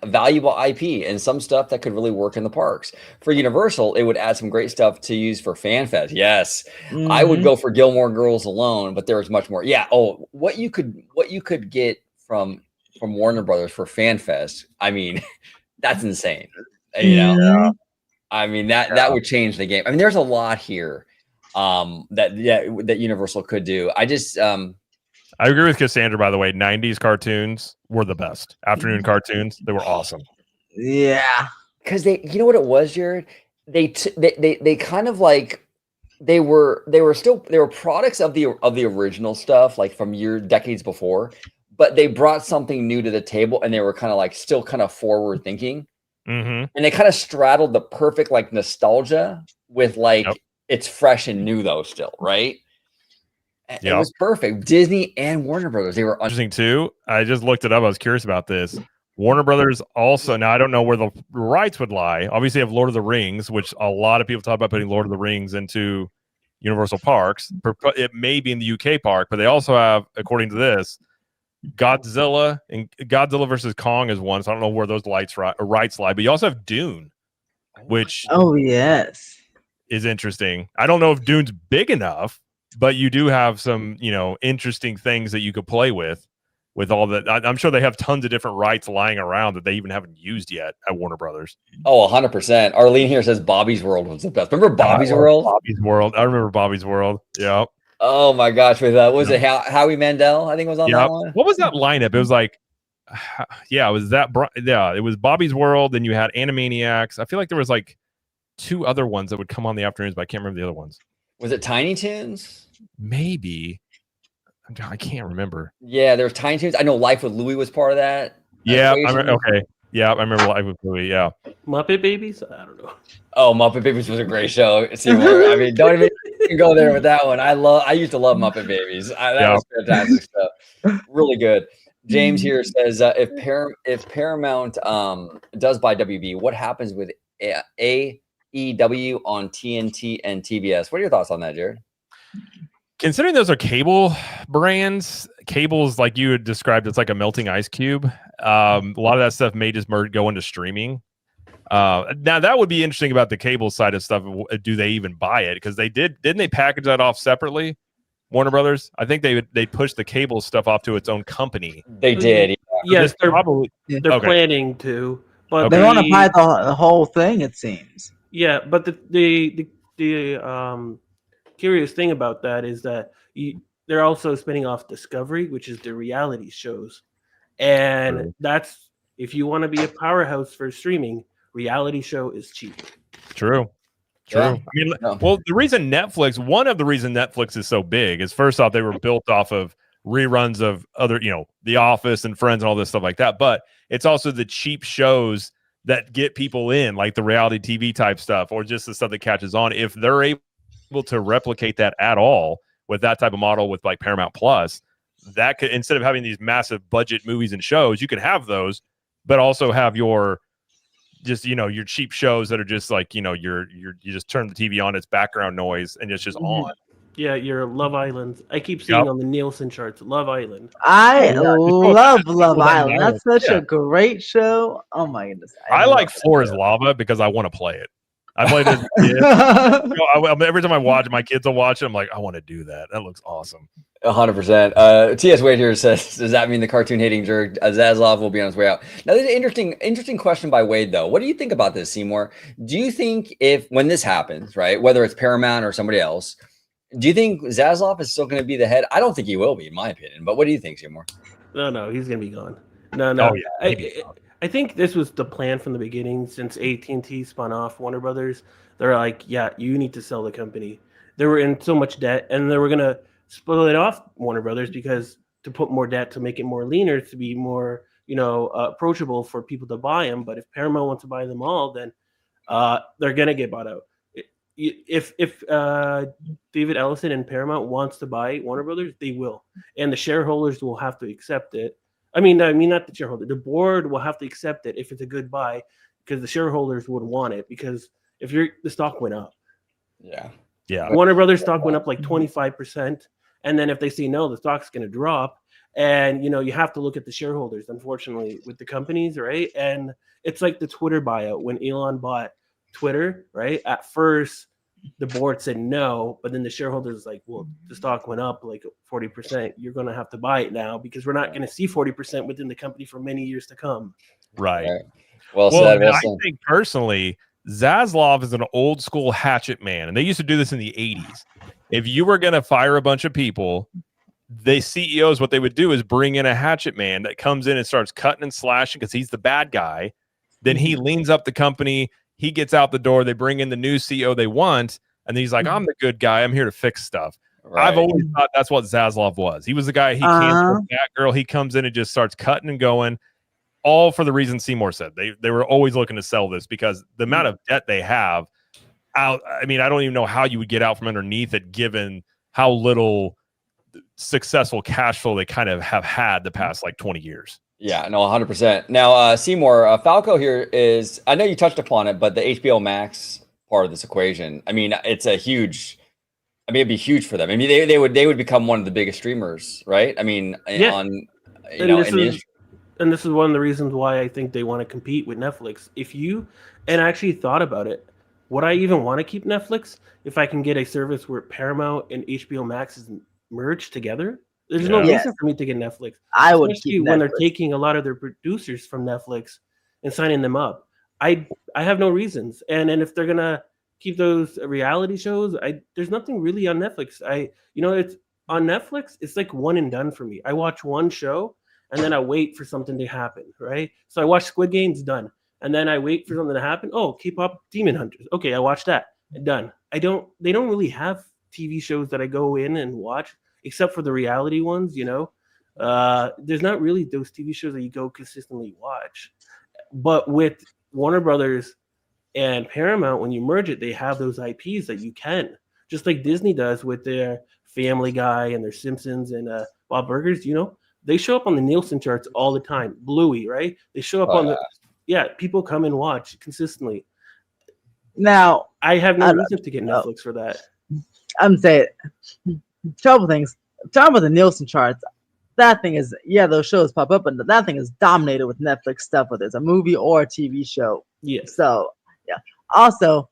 valuable IP and some stuff that could really work in the parks. For Universal, it would add some great stuff to use for FanFest. Yes, I would go for Gilmore Girls alone, but there is much more. Yeah. Oh, what you could get from Warner Brothers for FanFest. I mean, that's insane. I mean that would change the game. I mean, there's a lot here that Universal could do. I agree with Cassandra, by the way. 90s cartoons were the best. Afternoon cartoons, they were awesome. Yeah. Because you know what it was, Jared? They kind of like they were products of the original stuff, like from decades before, but they brought something new to the table, and they were kind of like still kind of forward thinking. And they kind of straddled the perfect like nostalgia with like it's fresh and new though still, right? It was perfect. Disney and Warner Brothers, they were interesting too. I just looked it up. I was curious about this. Warner Brothers also, now I don't know where the rights would lie. Obviously, you have Lord of the Rings, which a lot of people talk about putting Lord of the Rings into Universal Parks. It may be in the UK park, but they also have, according to this, Godzilla and Godzilla versus Kong is one. So I don't know where those rights lie, but you also have Dune, which is interesting. I don't know if Dune's big enough, but you do have some, interesting things that you could play with with all that. I'm sure they have tons of different rights lying around that they even haven't used yet at Warner Brothers. Oh, 100%. Arlene here says Bobby's World was the best. Remember Bobby's World? Bobby's World. I remember Bobby's World. Yeah. Oh my gosh, with what was it Howie Mandel? I think was on that one. What was that lineup? It was like, it was that. Yeah, it was Bobby's World. Then you had Animaniacs. I feel like there was like 2 other ones that would come on the afternoons, but I can't remember the other ones. Was it Tiny Toons? Maybe. I can't remember. Yeah, there was Tiny Toons. I know Life with Louie was part of that. Yeah, okay. Yeah, I remember Life with Louie. Yeah. Muppet Babies? I don't know. Oh, Muppet Babies was a great show. Seymour. I mean, don't even go there with that one. I used to love Muppet Babies. That was fantastic stuff. Really good. James here says if Paramount does buy WB, what happens with AEW on TNT and TBS? What are your thoughts on that, Jared? Considering those are cable brands, cables like you had described, it's like a melting ice cube. A lot of that stuff may just go into streaming. Now that would be interesting about the cable side of stuff. Do they even buy it? Because didn't they package that off separately? Warner Brothers, I think they pushed the cable stuff off to its own company. They did. Yes, they're they're planning to, but they want to buy the whole thing. It seems. Yeah, but the curious thing about that is that they're also spinning off Discovery, which is the reality shows, and that's if you want to be a powerhouse for streaming, reality show is cheap. True. Yeah. I mean, well, one of the reasons Netflix is so big is first off, they were built off of reruns of other, The Office and Friends and all this stuff like that. But it's also the cheap shows that get people in, like the reality TV type stuff, or just the stuff that catches on. If they're able to replicate that at all with that type of model with like Paramount Plus, that could, instead of having these massive budget movies and shows, you could have those, but also have your your cheap shows that are just like, you just turn the TV on, it's background noise and it's just on. Yeah, your Love Island. I keep seeing on the Nielsen charts, Love Island. I love Love Island. That's such a great show. Oh my goodness. I like Floor is Lava because I want to play it. I played it as a kid. Every time I watch, my kids will watch it. I'm like, I want to do that. That looks awesome. 100%. T.S. Wade here says, does that mean the cartoon hating jerk Zaslav will be on his way out? Now, this is an interesting question by Wade, though. What do you think about this, Seymour? Do you think when this happens, right, whether it's Paramount or somebody else, do you think Zaslav is still going to be the head? I don't think he will be, in my opinion. But what do you think, Seymour? No, he's going to be gone. No. Oh, yeah. I think this was the plan from the beginning. Since AT&T spun off Warner Brothers, they're like, yeah, you need to sell the company. They were in so much debt, and they were going to split off Warner Brothers because to put more debt, to make it more leaner, to be more, approachable for people to buy them. But if Paramount wants to buy them all, then they're going to get bought out. If David Ellison and Paramount wants to buy Warner Brothers, they will, and the shareholders will have to accept it. I mean, not the shareholder. The board will have to accept it if it's a good buy, because the shareholders would want it. Because if the stock went up, yeah, Warner Brothers stock went up like 25%, and then if they say no, the stock's going to drop. And you have to look at the shareholders, unfortunately, with the companies, right? And it's like the Twitter buyout when Elon bought Twitter, right? At first, the board said no, but then the shareholders like, well, the stock went up like 40%. You're going to have to buy it now because we're not going to see 40% within the company for many years to come. Right. Well said. I think personally, Zaslav is an old school hatchet man, and they used to do this in the 80s. If you were going to fire a bunch of people, the CEOs, what they would do is bring in a hatchet man that comes in and starts cutting and slashing because he's the bad guy. Then he leans up the company. He gets out the door. They bring in the new CEO they want. And then he's like, I'm the good guy. I'm here to fix stuff. Right. I've always thought that's what Zaslav was. He was the guy, he canceled that girl. He comes in and just starts cutting and going, all for the reason Seymour said. They were always looking to sell this because the amount of debt they have out. I mean, I don't even know how you would get out from underneath it, given how little successful cash flow they kind of have had the past like 20 years. Yeah, no, 100%. Now, Seymour, Falco here is, I know you touched upon it, but the HBO Max part of this equation, I mean, it's a huge, it'd be huge for them. I mean, they would become one of the biggest streamers, right? I mean, and this is one of the reasons why I think they want to compete with Netflix. And I actually thought about it, would I even want to keep Netflix if I can get a service where Paramount and HBO Max is merged together? There's Yeah. no Yes. reason for me to get Netflix, I would especially keep when they're Netflix. taking a lot of their producers from Netflix and signing them up. I have no reasons, and if they're gonna keep those reality shows, there's nothing really on Netflix. It's on Netflix. It's like one and done for me. I watch one show and then I wait for something to happen, right? So I watch Squid Game's done, and then I wait for something to happen. Oh, K-pop Demon Hunters. Okay, I watch that. Done. They don't really have TV shows that I go in and watch, except for the reality ones. There's not really those TV shows that you go consistently watch. But with Warner Brothers and Paramount, when you merge it, they have those IPs that you can, just like Disney does with their Family Guy and their Simpsons and Bob Burgers. They show up on the Nielsen charts all the time. Bluey, right? They show up on people come and watch consistently. Now, I have no reason to get Netflix for that. I'm saying trouble things. Talking about the Nielsen charts, that thing is, those shows pop up, but that thing is dominated with Netflix stuff, whether it's a movie or a TV show. Yes. So, yeah. Also,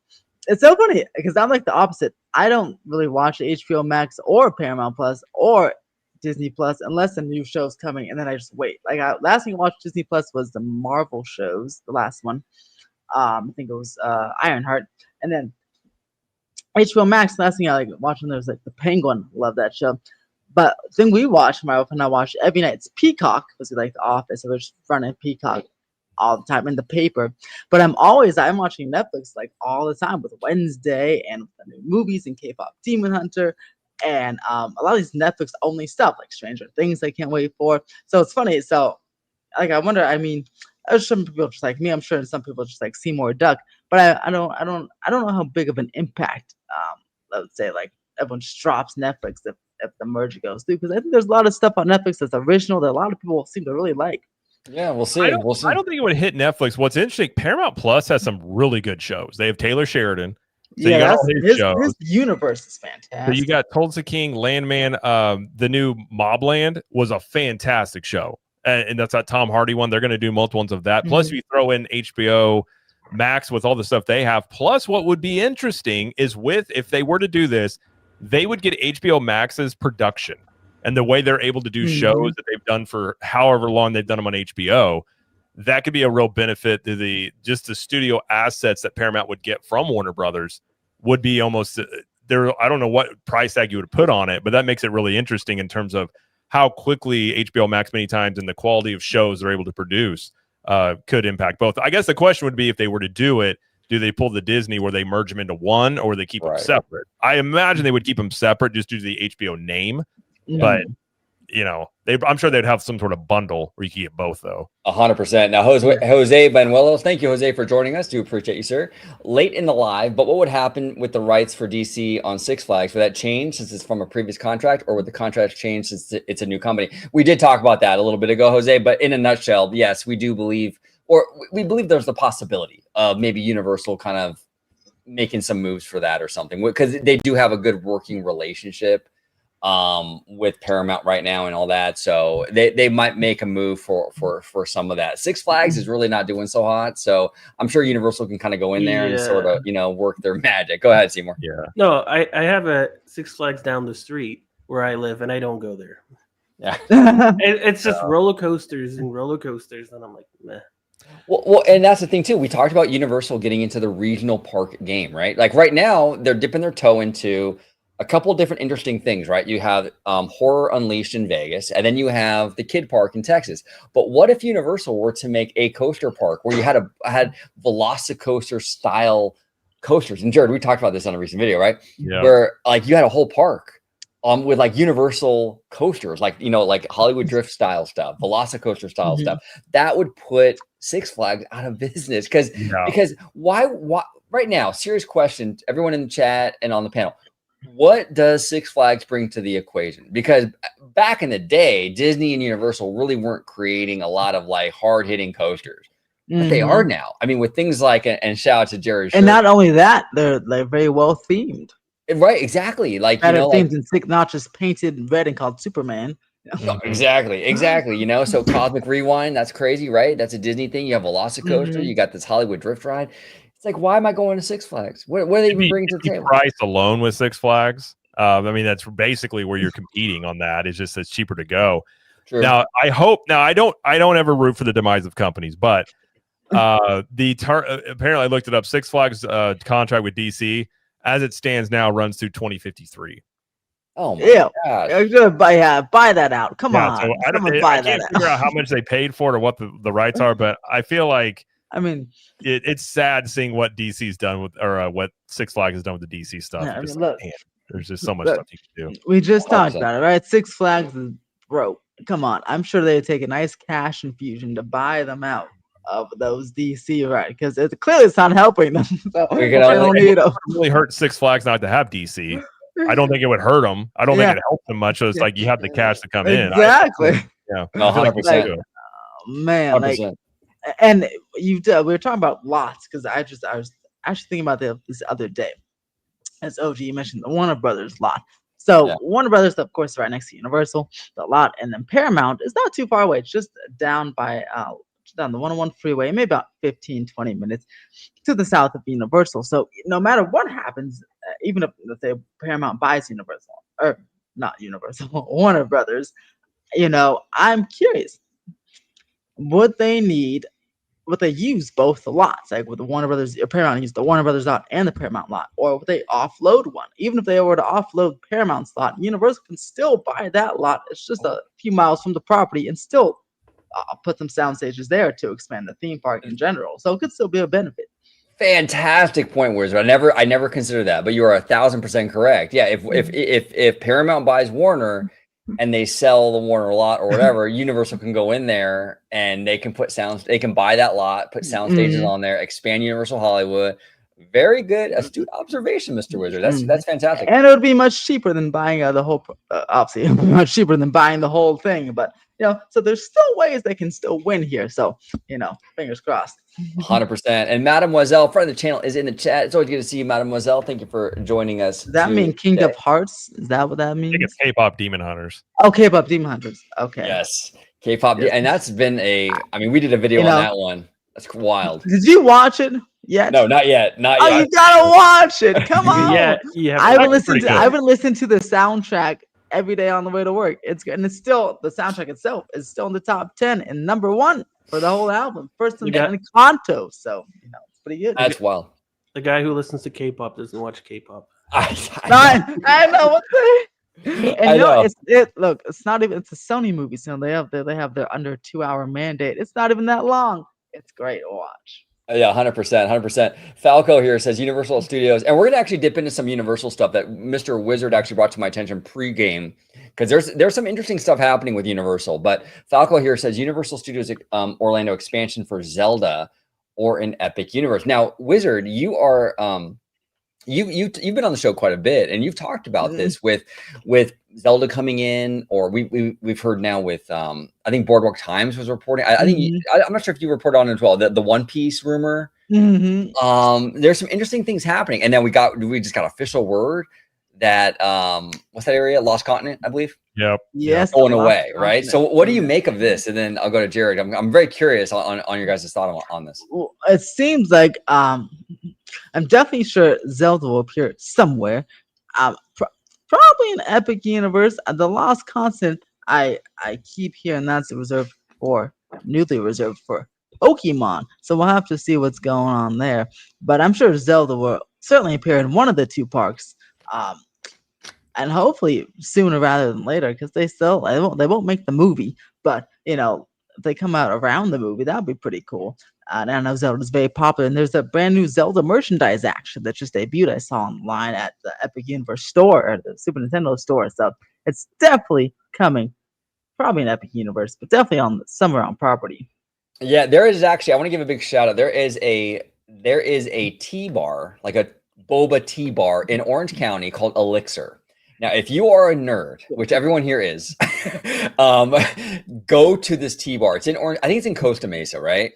it's so funny because I'm like the opposite. I don't really watch HBO Max or Paramount Plus or Disney Plus unless a new show's coming, and then I just wait. Like, last thing I watched Disney Plus was the Marvel shows, the last one. I think it was Ironheart, and then HBO Max. Last thing I like watching there was like The Penguin. Love that show. But the thing we watch, my wife and I watch every night, it's Peacock because we like The Office, so we're just running Peacock all the time in the paper. But I'm watching Netflix like all the time with Wednesday and with the new movies and K-pop Demon Hunter and a lot of these Netflix only stuff like Stranger Things I can't wait for. So it's funny. So like I wonder, I mean, some people just like me, I'm sure, and some people just like Seymour Duck, but I don't know how big of an impact let's say like everyone just drops Netflix if the merger goes through, because I think there's a lot of stuff on Netflix that's original that a lot of people seem to really like. Yeah, we'll see. I don't think it would hit Netflix. What's interesting, Paramount Plus has some really good shows. They have Taylor Sheridan. So you got all his universe is fantastic. So you got Tulsa King, Landman. The new Mobland was a fantastic show, and that's that Tom Hardy one. They're going to do multiple ones of that. Plus, you throw in HBO Max with all the stuff they have. Plus, what would be interesting is if they were to do this, they would get HBO Max's production and the way they're able to do shows that they've done for however long they've done them on HBO. That could be a real benefit to the studio assets that Paramount would get from Warner Brothers would be almost there. I don't know what price tag you would put on it, but that makes it really interesting in terms of how quickly HBO Max many times and the quality of shows they're able to produce could impact both. I guess the question would be, if they were to do it, do they pull the Disney where they merge them into one, or they keep them separate? I imagine they would keep them separate just due to the HBO name, but I'm sure they'd have some sort of bundle where you can get both, though. 100%. Now, Jose Benuelos, thank you, Jose, for joining us. Do appreciate you, sir. Late in the live, but what would happen with the rights for DC on Six Flags? Would that change since it's from a previous contract, or would the contract change since it's a new company? We did talk about that a little bit ago, Jose, but in a nutshell, yes, we do believe, or we believe there's the possibility of maybe Universal kind of making some moves for that or something, because they do have a good working relationship with Paramount right now and all that, so they might make a move for some of that. Six Flags is really not doing so hot, so I'm sure Universal can kind of go in there and sort of work their magic. Go ahead, Seymour. No, I have a Six Flags down the street where I live, and I don't go there. It's just roller coasters and roller coasters, and I'm like, meh. Well, and that's the thing too. We talked about Universal getting into the regional park game, right? Like right now, they're dipping their toe into a couple of different interesting things, right? You have Horror Unleashed in Vegas, and then you have the Kid Park in Texas. But what if Universal were to make a coaster park where you had Velocicoaster style coasters? And Jared, we talked about this on a recent video, right? Yeah. Where like you had a whole park with like Universal coasters, like like Hollywood Drift style stuff, Velocicoaster style stuff. That would put Six Flags out of business because why right now? Serious question, everyone in the chat and on the panel. What does Six Flags bring to the equation? Because back in the day, Disney and Universal really weren't creating a lot of like hard hitting coasters, but they are now. I mean, with things like, and shout out to Jerry. And not only that, they're very well themed. Right, exactly. Like themed and sick, not just painted red and called Superman. No, exactly. So Cosmic Rewind, that's crazy, right? That's a Disney thing. You have Velocicoaster, you got this Hollywood Drift ride. It's like, why am I going to Six Flags? What are they even bringing to the table? Price alone with Six Flags, I mean, that's basically where you're competing on that. It's just it's cheaper to go. True. Now, I don't ever root for the demise of companies, but apparently I looked it up. Six Flags contract with DC as it stands now runs through 2053. Oh my Yeah, gosh. buy that out. Come on, so I can't figure out how much they paid for it or what the rights are, but I feel like I mean, it's sad seeing what DC's done with, or what Six Flags has done with the DC stuff. I mean, Just look, man, there's just so much stuff you can do. we just talked 100%. about it, right? Six Flags is broke. Come on, I'm sure they take a nice cash infusion to buy them out of those DC, right? Because clearly it's not helping them. So We they can don't only- need them. It really hurt Six Flags not to have DC. I don't think it would hurt them. I don't think it helped them much. So it's like you have the cash to come in. Exactly. Yeah, No, I feel like 100%. they do. Man, like, 100%. and we were talking about lots because I was actually thinking about this other day. As OG mentioned, the Warner Brothers lot. So Yeah. Warner Brothers, of course, right next to Universal, the lot, and then Paramount is not too far away. It's just down by down the 101 freeway, maybe about 15-20 minutes to the south of Universal. So no matter what happens, even if, let's say, Paramount buys Universal, or not Universal, Warner Brothers, I'm curious, would they use both the lots? Like, would the Warner Brothers, Paramount use the Warner Brothers lot and the Paramount lot? Or would they offload one? Even if they were to offload Paramount's lot, Universal can still buy that lot. It's just a few miles from the property and still put some sound stages there to expand the theme park in general. So it could still be a benefit. Fantastic point, Wizard. I never considered that, but you are 1,000% correct. Yeah, if Paramount buys Warner and they sell the Warner lot or whatever, Universal can go in there and they can put sounds. They can buy that lot, put sound stages on there, expand Universal Hollywood. Very good, astute observation, Mr. Wizard. That's fantastic. And it would be much cheaper than buying the whole. Obviously, it would be much cheaper than buying the whole thing. But so there's still ways they can still win here. So fingers crossed. 100%. And Mademoiselle, friend of the channel, is in the chat. It's always good to see you, Mademoiselle. Thank you for joining us. Does that mean King of Hearts? Is that what that I means? think it's K-pop Demon Hunters. Oh, K-pop Demon Hunters. Okay. Yes, K-pop, and that's been we did a video on that one. That's wild. Did you watch it yet? No, not yet. Not Oh, yet. you gotta watch it. Come on. Yeah. I would listen to the soundtrack every day on the way to work. It's good, and it's still the soundtrack itself is still in the top 10 and number 1 for the whole album, first and Kanto. So it's pretty good. That's wild. The guy who listens to K-pop doesn't watch K-pop. I know what they. And look, it's not even. It's a Sony movie, so they have their under 2-hour mandate. It's not even that long. It's great to watch. Yeah, 100%. Falco here says Universal Studios, and we're gonna actually dip into some Universal stuff that Mr. Wizard actually brought to my attention pre-game, because there's some interesting stuff happening with Universal. But Falco here says Universal Studios Orlando expansion for Zelda or an Epic Universe. Now, Wizard, you are you've been on the show quite a bit, and you've talked about this with Zelda coming in, or we've heard now with I think Boardwalk Times was reporting. I think I'm not sure if you reported on it as well. The One Piece rumor. There's some interesting things happening, and then we just got official word that what's that area? Lost Continent, I believe. Yep. Yes. Going away, right? So what do you make of this? And then I'll go to Jared. I'm very curious on your guys' thought on this. Well, it seems like I'm definitely sure Zelda will appear somewhere. Probably in Epic Universe. The Lost Continent, I keep hearing that's newly reserved for Pokemon. So we'll have to see what's going on there. But I'm sure Zelda will certainly appear in one of the two parks. And hopefully sooner rather than later, because they won't make the movie, but if they come out around the movie, that'd be pretty cool. And I know Zelda's very popular, and there's a brand new Zelda merchandise action that just debuted. I saw online at the Epic Universe store, or the Super Nintendo store. So it's definitely coming, probably in Epic Universe, but definitely somewhere on property. Yeah, there is actually. I want to give a big shout out. There is a tea bar, like a boba tea bar in Orange County called Elixir. Now, if you are a nerd, which everyone here is, go to this tea bar. It's in Orange. I think it's in Costa Mesa, right?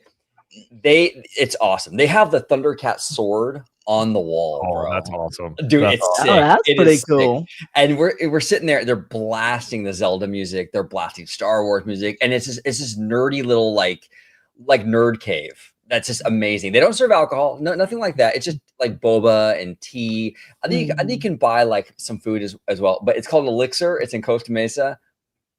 It's awesome. They have the Thundercat sword on the wall. Oh, bro. that's awesome, dude. That's It's awesome. sick. That's pretty cool. Sick. And we're sitting there. They're blasting the Zelda music. They're blasting Star Wars music, and it's this nerdy little like nerd cave that's just amazing. They don't serve alcohol, nothing like that. It's just like boba and tea. I think you can buy like some food as well, but it's called Elixir. It's in Costa Mesa.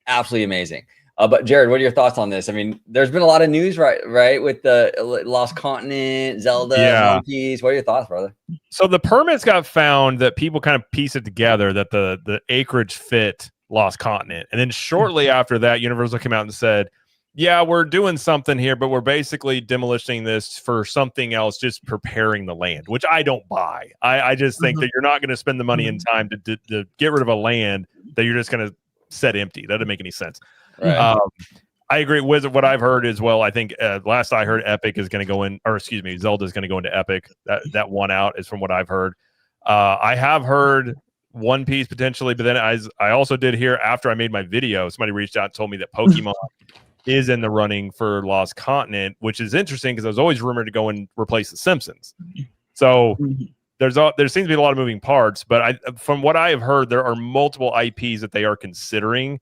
Absolutely amazing. But Jared, what are your thoughts on this? I mean, there's been a lot of news, right, with the Lost Continent, Zelda, One Piece. What are your thoughts, brother? So the permits got found that people kind of piece it together that the acreage fit Lost Continent, and then shortly after that, Universal came out and said, yeah, we're doing something here, but we're basically demolishing this for something else, just preparing the land, which I don't buy. I just think that you're not going to spend the money and time to get rid of a land that you're just going to set empty. That doesn't make any sense. Right. I agree with what I've heard as well. I think last I heard, Epic is going to go in, or excuse me, Zelda is going to go into Epic. That one out is from what I've heard. I have heard One Piece potentially, but then I also did hear after I made my video, somebody reached out and told me that Pokemon is in the running for Lost Continent, which is interesting because I was always rumored to go and replace the Simpsons. So there seems to be a lot of moving parts, but from what I have heard, there are multiple IPs that they are considering,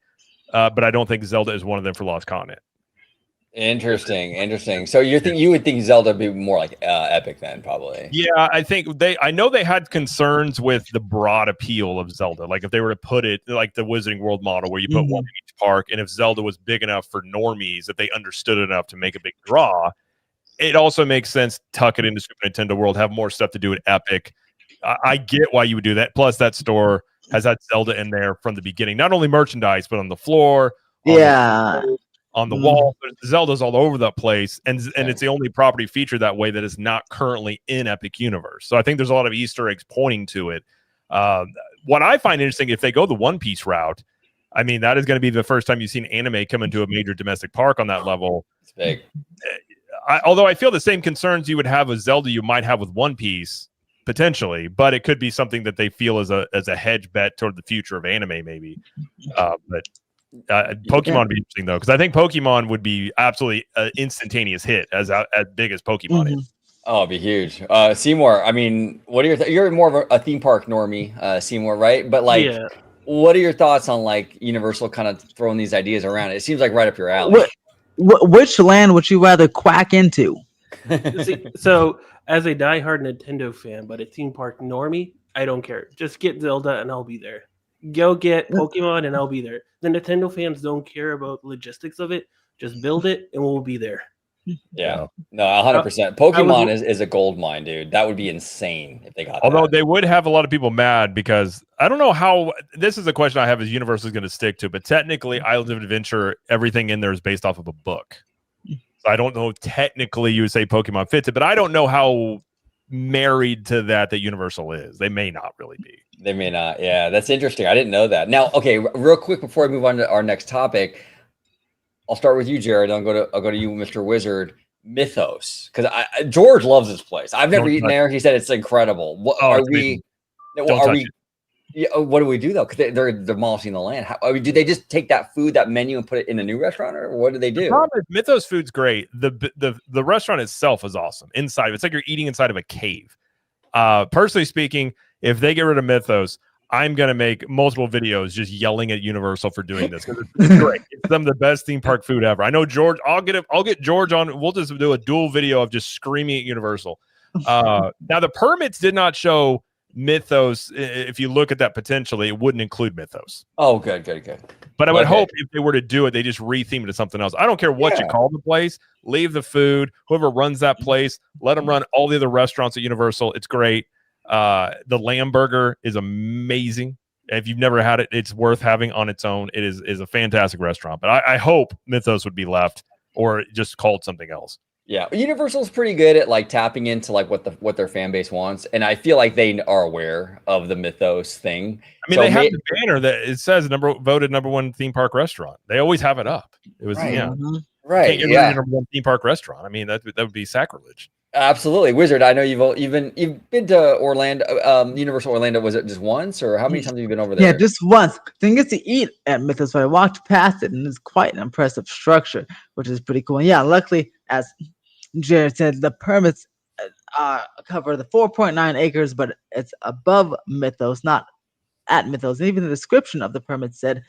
but I don't think Zelda is one of them for Lost Continent. Interesting. So you would think Zelda would be more like Epic then, probably. Yeah, I know they had concerns with the broad appeal of Zelda. Like if they were to put it like the Wizarding World model where you put one in each park, and if Zelda was big enough for normies, that they understood enough to make a big draw, it also makes sense to tuck it into Super Nintendo World, have more stuff to do at Epic. I get why you would do that. Plus that store has had Zelda in there from the beginning, not only merchandise, but on the floor, on the wall. Zelda's all over the place, and it's the only property featured that way that is not currently in Epic Universe. So I think there's a lot of Easter eggs pointing to it. What I find interesting, if they go the One Piece route, I mean, that is going to be the first time you've seen anime come into a major domestic park on that level. It's big. Although I feel the same concerns you would have with Zelda, you might have with One Piece potentially, but it could be something that they feel as a hedge bet toward the future of anime, maybe. But Pokemon would be interesting though, because I think Pokemon would be absolutely an instantaneous hit as big as Pokemon is. Oh, it'd be huge. Seymour, I mean, what are you're more of a theme park normie, Seymour, right? But like, what are your thoughts on like Universal kind of throwing these ideas around? It seems like right up your alley. Which land would you rather quack into? See, so as a diehard Nintendo fan, but a theme park normie, I don't care. Just get Zelda and I'll be there. Go get Pokemon and I'll be there. The Nintendo fans don't care about logistics of it. Just build it and we'll be there. Yeah, no, 100%. Pokemon is a gold mine, dude. That would be insane if they got. Although they would have a lot of people mad because I don't know how. This is a question I have: is Universal is going to stick to? But technically, Islands of Adventure, everything in there is based off of a book. So I don't know. Technically, you would say Pokemon fits it, but I don't know how married to that Universal is. They may not really be. They may not. Yeah, that's interesting. I didn't know that. Now, okay, real quick before we move on to our next topic, I'll start with you, Jared. I'll go to you, Mr. Wizard. Mythos, because George loves this place. I've never eaten there. He said it's incredible. What are we? What do we do though? Because they're demolishing the land. Do they just take that food, that menu, and put it in a new restaurant, or what do they do? Mythos food's great. The restaurant itself is awesome. Inside, it's like you're eating inside of a cave. Personally speaking, if they get rid of Mythos, I'm going to make multiple videos just yelling at Universal for doing this because it's great. It's some of the best theme park food ever. I know George. I'll get George on. We'll just do a dual video of just screaming at Universal. Now the permits did not show Mythos. If you look at that potentially, it wouldn't include Mythos. Oh, good. But I would hope if they were to do it, they just retheme it to something else. I don't care what you call the place. Leave the food. Whoever runs that place, let them run all the other restaurants at Universal. It's great. The lamb burger is amazing. If you've never had it, it's worth having on its own. It is a fantastic restaurant. But I hope Mythos would be left or just called something else. Yeah, Universal's pretty good at like tapping into like what their fan base wants, and I feel like they are aware of the Mythos thing. I mean, they have the banner that it says voted number one theme park restaurant. They always have it up. It was right. Can't get rid of number one theme park restaurant. I mean, that would be sacrilege. Absolutely, Wizard. I know you've been to Orlando, Universal Orlando. Was it just once, or how many times have you been over there? Yeah, just once. Didn't get to eat at Mythos, but I walked past it, and it's quite an impressive structure, which is pretty cool. And yeah, luckily, as Jared said, the permits cover the 4.9 acres, but it's above Mythos, not at Mythos. And even the description of the permit said,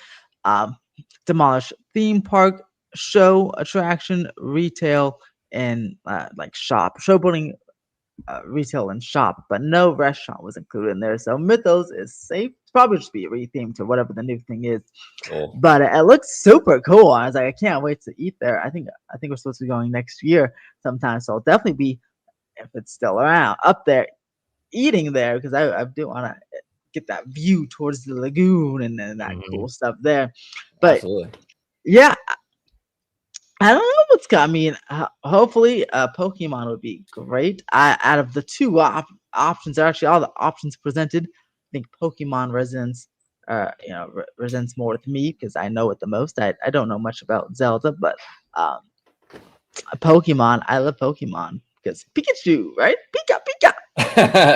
demolish theme park, show, attraction, retail, in like showboating retail and shop, but no restaurant was included in there. So Mythos is safe. It's probably just be rethemed to whatever the new thing is. Cool. But it looks super cool. I was like, I can't wait to eat there. I think we're supposed to be going next year sometime. So I'll definitely be, if it's still around, up there eating there, because I do want to get that view towards the lagoon and that cool stuff there. But Absolutely. yeah, I don't know what's got. I mean, hopefully, Pokemon would be great. Out of the two options, actually all the options presented, I think Pokemon Resonance, resonance more with me because I know it the most. I don't know much about Zelda, but Pokemon, I love Pokemon because Pikachu, right? Pika Pika.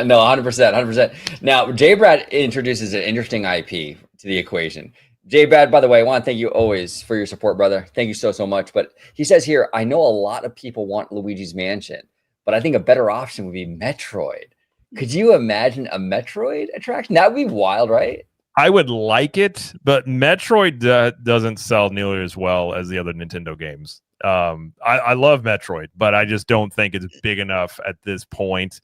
No, 100%, 100%. Now, J-Brad introduces an interesting IP to the equation. J-Brad, by the way, I want to thank you always for your support, brother. Thank you so, so much. But he says here, I know a lot of people want Luigi's Mansion, but I think a better option would be Metroid. Could you imagine a Metroid attraction? That would be wild, right? I would like it, but Metroid doesn't sell nearly as well as the other Nintendo games. I love Metroid, but I just don't think it's big enough at this point.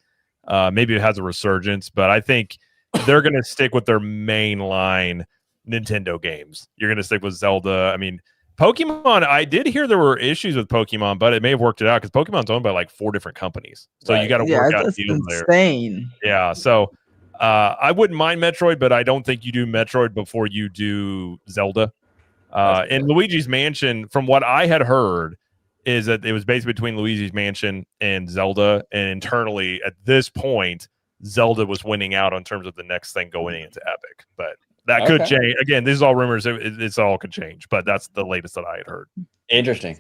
Maybe it has a resurgence, but I think they're going to stick with their main line Nintendo games. You're going to stick with Zelda. I mean, Pokemon, I did hear there were issues with Pokemon, but it may have worked it out because Pokemon's owned by like 4 different companies. So you got to work out deals there. Insane. Yeah. So I wouldn't mind Metroid, but I don't think you do Metroid before you do Zelda. And Luigi's Mansion, from what I had heard, is that it was basically between Luigi's Mansion and Zelda. And internally, at this point, Zelda was winning out in terms of the next thing going into Epic. But that could change. Again, this is all rumors. It's all could change, but that's the latest that I had heard. Interesting.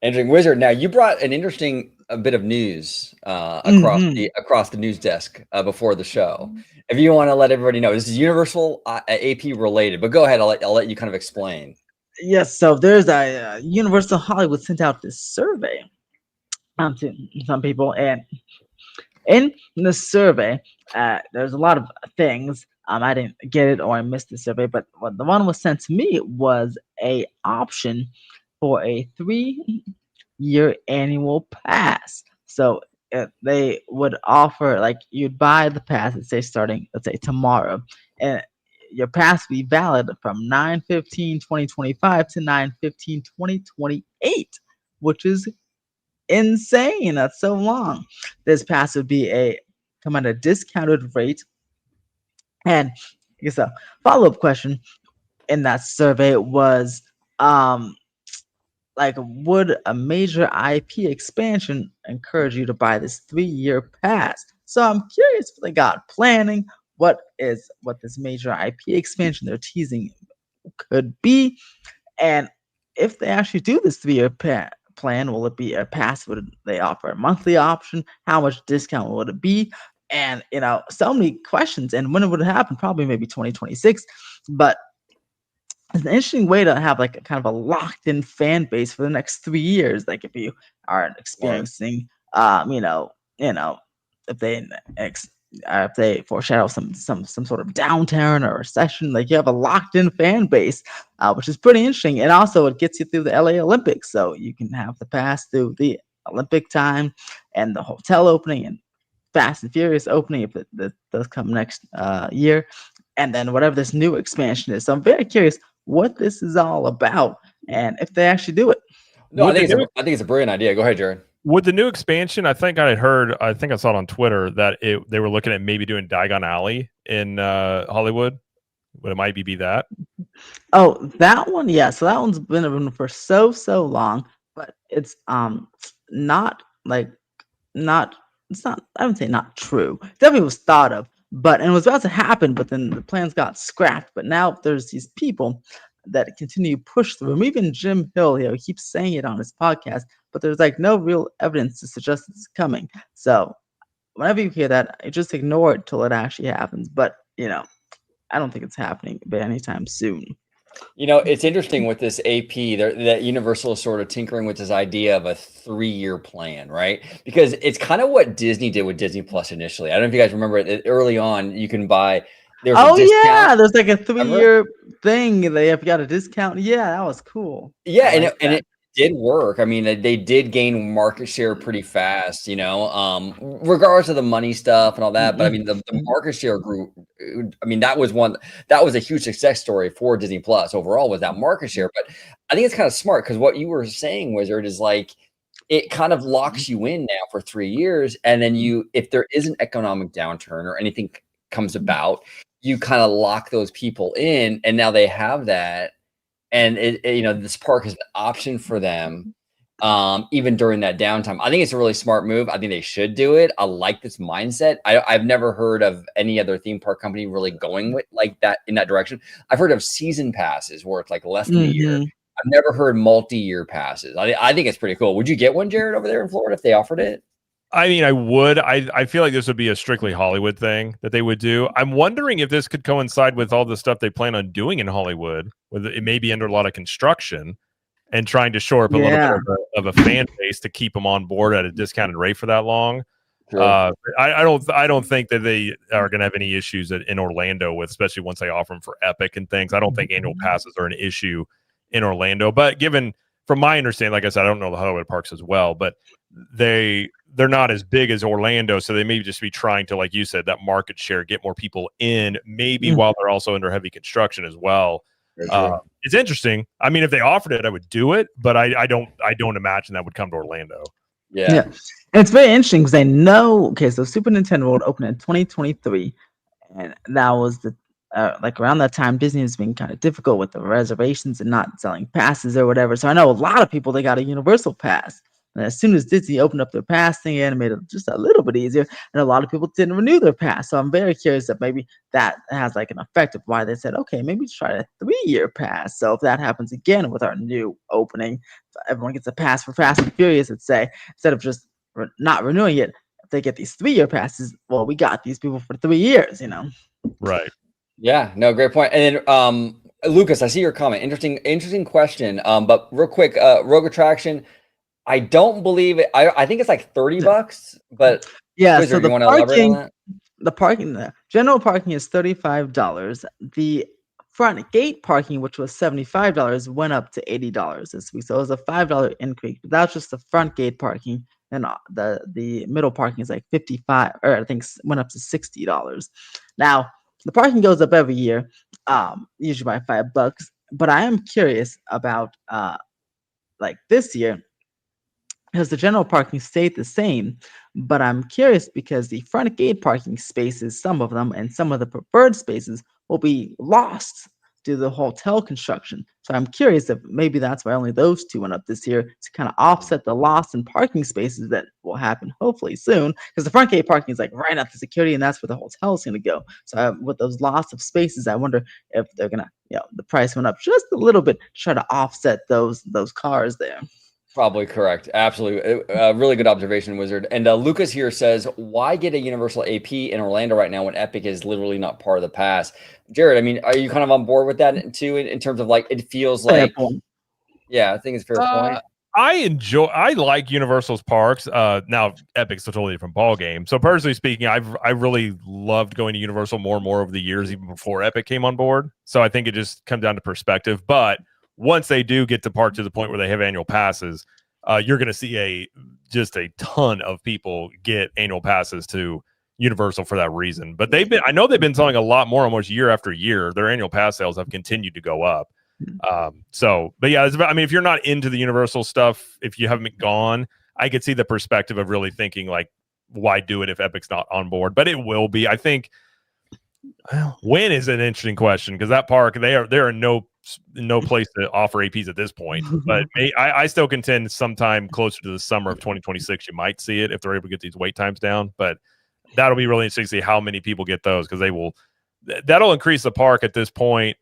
Wizard, now you brought an interesting bit of news across the news desk before the show. If you want to let everybody know, this is Universal AP related, but go ahead. I'll let you kind of explain. Yes, so there's a Universal Hollywood sent out this survey to some people, and in the survey, there's a lot of things. I didn't get it or I missed the survey, but what the one was sent to me was a option for a 3-year annual pass. So they would offer, like, you'd buy the pass, let's say starting, let's say tomorrow, and your pass would be valid from 9/15/2025 to 9/15/2028, which is insane. That's so long. This pass would be come at a discounted rate. And I guess a follow-up question in that survey was, like, would a major IP expansion encourage you to buy this 3-year pass? So I'm curious if they got planning. What this major IP expansion they're teasing could be, and if they actually do this 3-year plan, will it be a pass? Would they offer a monthly option? How much discount would it be? And so many questions. And when it would happen? Probably maybe 2026. But it's an interesting way to have like a kind of a locked-in fan base for the next 3 years. Like if you are experiencing, if they foreshadow some sort of downturn or recession, like you have a locked-in fan base, which is pretty interesting. And also it gets you through the LA Olympics, so you can have the pass through the Olympic time and the hotel opening and Fast and Furious opening if it does come next year, and then whatever this new expansion is. So I'm very curious what this is all about and if they actually do it. No, I think it's a brilliant idea. Go ahead, Jared. With the new expansion, I think I saw it on Twitter that they were looking at maybe doing Diagon Alley in Hollywood. Would it might be that? Oh, that one, yeah. So that one's been around for so long, but it's not. It's not. I wouldn't say not true. It definitely was thought of, and it was about to happen, but then the plans got scrapped. But now there's these people that continue to push through. Even Jim Hill, he keeps saying it on his podcast, but there's like no real evidence to suggest it's coming. So whenever you hear that, I just ignore it till it actually happens. But I don't think it's happening anytime soon. It's interesting with this AP that Universal is sort of tinkering with this idea of a 3-year plan, right? Because it's kind of what Disney did with Disney Plus initially. I don't know if you guys remember it. Early on, you can buy. There's like a 3-year thing. They have got a discount. Yeah, that was cool. Yeah, and did work. I mean, they did gain market share pretty fast, regardless of the money stuff and all that. But I mean, the market share grew. I mean, that was a huge success story for Disney Plus overall, was that market share. But I think it's kind of smart, because what you were saying, Wizard, is like, it kind of locks you in now for 3 years. And then if there is an economic downturn or anything comes about, you kind of lock those people in, and now they have that. And this park is an option for them, even during that downtime. I think it's a really smart move. I think they should do it. I like this mindset. I've never heard of any other theme park company really going with like that, in that direction. I've heard of season passes where it's like less than a year. I've never heard multi-year passes. I think it's pretty cool. Would you get one, Jared, over there in Florida if they offered it? I mean, I would. I feel like this would be a strictly Hollywood thing that they would do. I'm wondering if this could coincide with all the stuff they plan on doing in Hollywood, with it may be under a lot of construction, and trying to shore up a little bit of a fan base to keep them on board at a discounted rate for that long. Sure. I don't think that they are going to have any issues in Orlando with, especially once they offer them for Epic and things. I don't think annual passes are an issue in Orlando, but from my understanding, like I said, I don't know the Hollywood parks as well, but they're not as big as Orlando, so they may just be trying to, like you said, that market share, get more people in, maybe while they're also under heavy construction as well. It's interesting. I mean, if they offered it, I would do it, but I don't imagine that would come to Orlando. Yeah. And it's very interesting because they know, so Super Nintendo World opened in 2023, and that was like around that time, Disney has been kind of difficult with the reservations and not selling passes or whatever. So I know a lot of people, they got a Universal pass. And as soon as Disney opened up their pass thing and made it just a little bit easier, and a lot of people didn't renew their pass. So I'm very curious that maybe that has like an effect of why they said, okay, maybe try a 3-year pass. So if that happens again with our new opening, everyone gets a pass for Fast and Furious, let's say, instead of just not renewing it, if they get these 3-year passes, well, we got these people for 3 years, Right. Yeah, no, great point. And then Lucas, I see your comment. Interesting question. But real quick, Rogue Attraction, I don't believe it. I think it's like $30, but yeah. Wizard, So the you want to elaborate on that? The general parking is $35. The front gate parking, which was $75, went up to $80 this week. So it was a $5 increase. But that's just the front gate parking, and the middle parking is like $55, or I think went up to $60. Now the parking goes up every year, usually by $5. But I am curious about like this year, because the general parking stayed the same, but I'm curious because the front gate parking spaces, some of them, and some of the preferred spaces will be lost due to the hotel construction. So I'm curious if maybe that's why only those two went up this year, to kind of offset the loss in parking spaces that will happen hopefully soon, because the front gate parking is like right after security, and that's where the hotel is going to go. So with those loss of spaces, I wonder if they're going to, the price went up just a little bit to try to offset those cars there. Probably correct. Absolutely. Really good observation, Wizard. And Lucas here says, why get a Universal AP in Orlando right now when Epic is literally not part of the pass? Jared, I mean, are you kind of on board with that too, in terms of like, it feels like, yeah, I think it's a fair point. I like Universal's parks. Now Epic's a totally different ball game. So personally speaking, I really loved going to Universal more and more over the years, even before Epic came on board. So I think it just comes down to perspective. But once they do get to the point where they have annual passes, you're going to see just a ton of people get annual passes to Universal for that reason. But I know they've been selling a lot more almost year after year. Their annual pass sales have continued to go up. But yeah, I mean, if you're not into the Universal stuff, if you haven't gone, I could see the perspective of really thinking like, why do it if Epic's not on board? But it will be. I think when is an interesting question, because that park, there are no place to offer APs at this point. But I still contend sometime closer to the summer of 2026 you might see it if they're able to get these wait times down. But that'll be really interesting to see how many people get those, because that'll increase the park at this point.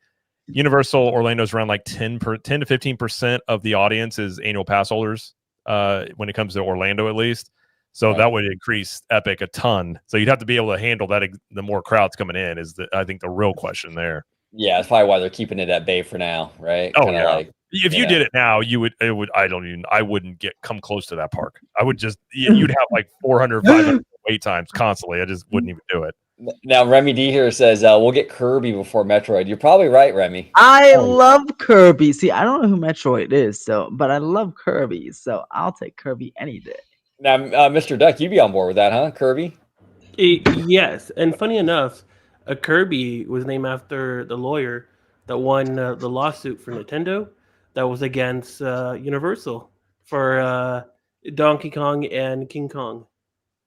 Universal Orlando's around like 10 to 15% of the audience is annual pass holders when it comes to Orlando, at least. So that would increase Epic a ton. So you'd have to be able to handle that. The more crowds coming in is I think the real question there. Yeah, that's probably why they're keeping it at bay for now, right? Oh, yeah. Like, if you did it now, I wouldn't come close to that park. I would just, you'd have like 400, 500 wait times constantly. I just wouldn't even do it. Now Remy D here says we'll get Kirby before Metroid. You're probably right, Remy. I love Kirby. See, I don't know who Metroid is, but I love Kirby, so I'll take Kirby any day. Now, Mr. Duck, you'd be on board with that, huh? Kirby? Yes, and funny enough, a Kirby was named after the lawyer that won the lawsuit for Nintendo that was against Universal for Donkey Kong and King Kong.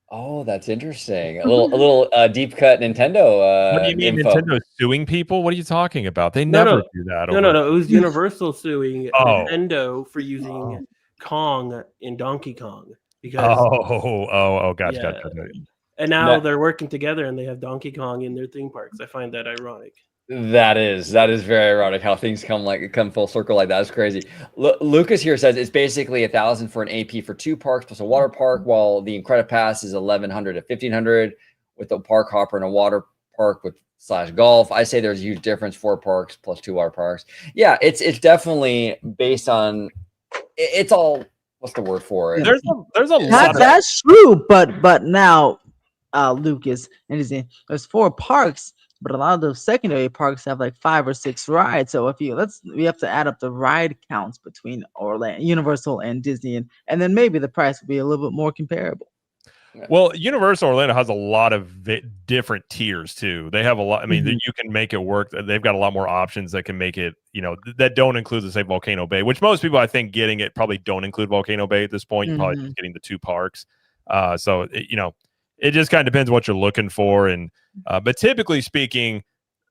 Oh, that's interesting. A little deep cut Nintendo What do you mean info. Nintendo suing people? What are you talking about? They No, never no. do that. No. It was Universal suing Oh. Nintendo for using Kong in Donkey Kong because Gotcha. and now No. they're working together and they have Donkey Kong in their theme parks. I find that ironic. That is very ironic how things come full circle like that. It's crazy. Lucas here says it's basically $1,000 for an AP for 2 parks plus a water park, while the Incredipass is $1,100 to $1,500 with a park hopper and a water park with / golf. I say there's a huge difference. 4 parks plus 2 water parks. Yeah, it's definitely based on. It's all. What's the word for it? There's a lot. That's true, but now, Lucas and Disney, there's 4 parks. But a lot of those secondary parks have like 5 or 6 rides. So we have to add up the ride counts between Orlando, Universal, and Disney, and then maybe the price will be a little bit more comparable. Well, Universal Orlando has a lot of different tiers too. They have a lot. I mean, you can make it work. They've got a lot more options that can make it. That don't include the say Volcano Bay, which most people I think getting it probably don't include Volcano Bay at this point. You're probably just getting the 2 parks. So it just kind of depends what you're looking for. And but typically speaking,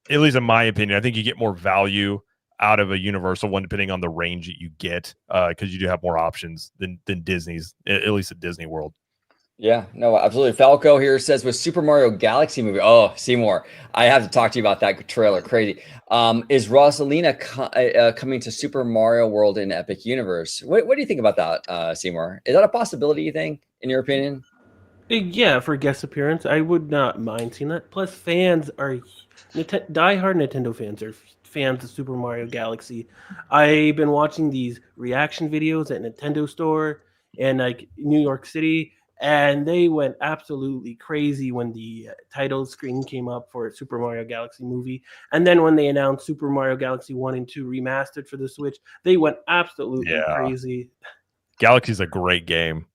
at least in my opinion, I think you get more value out of a Universal one depending on the range that you get because you do have more options than Disney's, at least at Disney World. Yeah, no, absolutely. Falco here says with Super Mario Galaxy movie. Oh, Seymour, I have to talk to you about that trailer. Crazy. Is Rosalina coming to Super Mario World in Epic Universe? What do you think about that, Seymour? Is that a possibility, you think, in your opinion? Yeah, for guest appearance, I would not mind seeing that. Plus, fans are diehard Nintendo fans are fans of Super Mario Galaxy. I've been watching these reaction videos at Nintendo Store in like New York City, and they went absolutely crazy when the title screen came up for Super Mario Galaxy movie. And then when they announced Super Mario Galaxy 1 and 2 remastered for the Switch, they went absolutely crazy. Galaxy's a great game.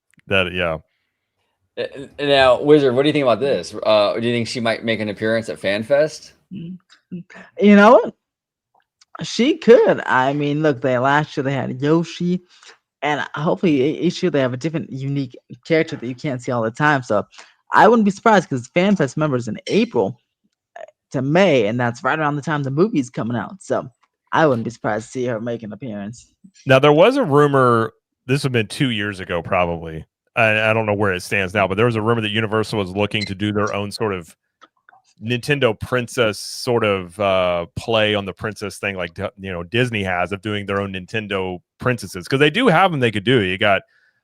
Now, Wizard, what do you think about this? Do you think she might make an appearance at FanFest? You know what? She could. I mean, look, last year they had Yoshi, and hopefully each year they have a different, unique character that you can't see all the time. So I wouldn't be surprised because FanFest members in April to May, and that's right around the time the movie's coming out. So I wouldn't be surprised to see her make an appearance. Now there was a rumor. This would have been 2 years ago, probably. I don't know where it stands now, but there was a rumor that Universal was looking to do their own sort of Nintendo Princess sort of play on the princess thing, like Disney has, of doing their own Nintendo princesses, because they do have them. They could do. You got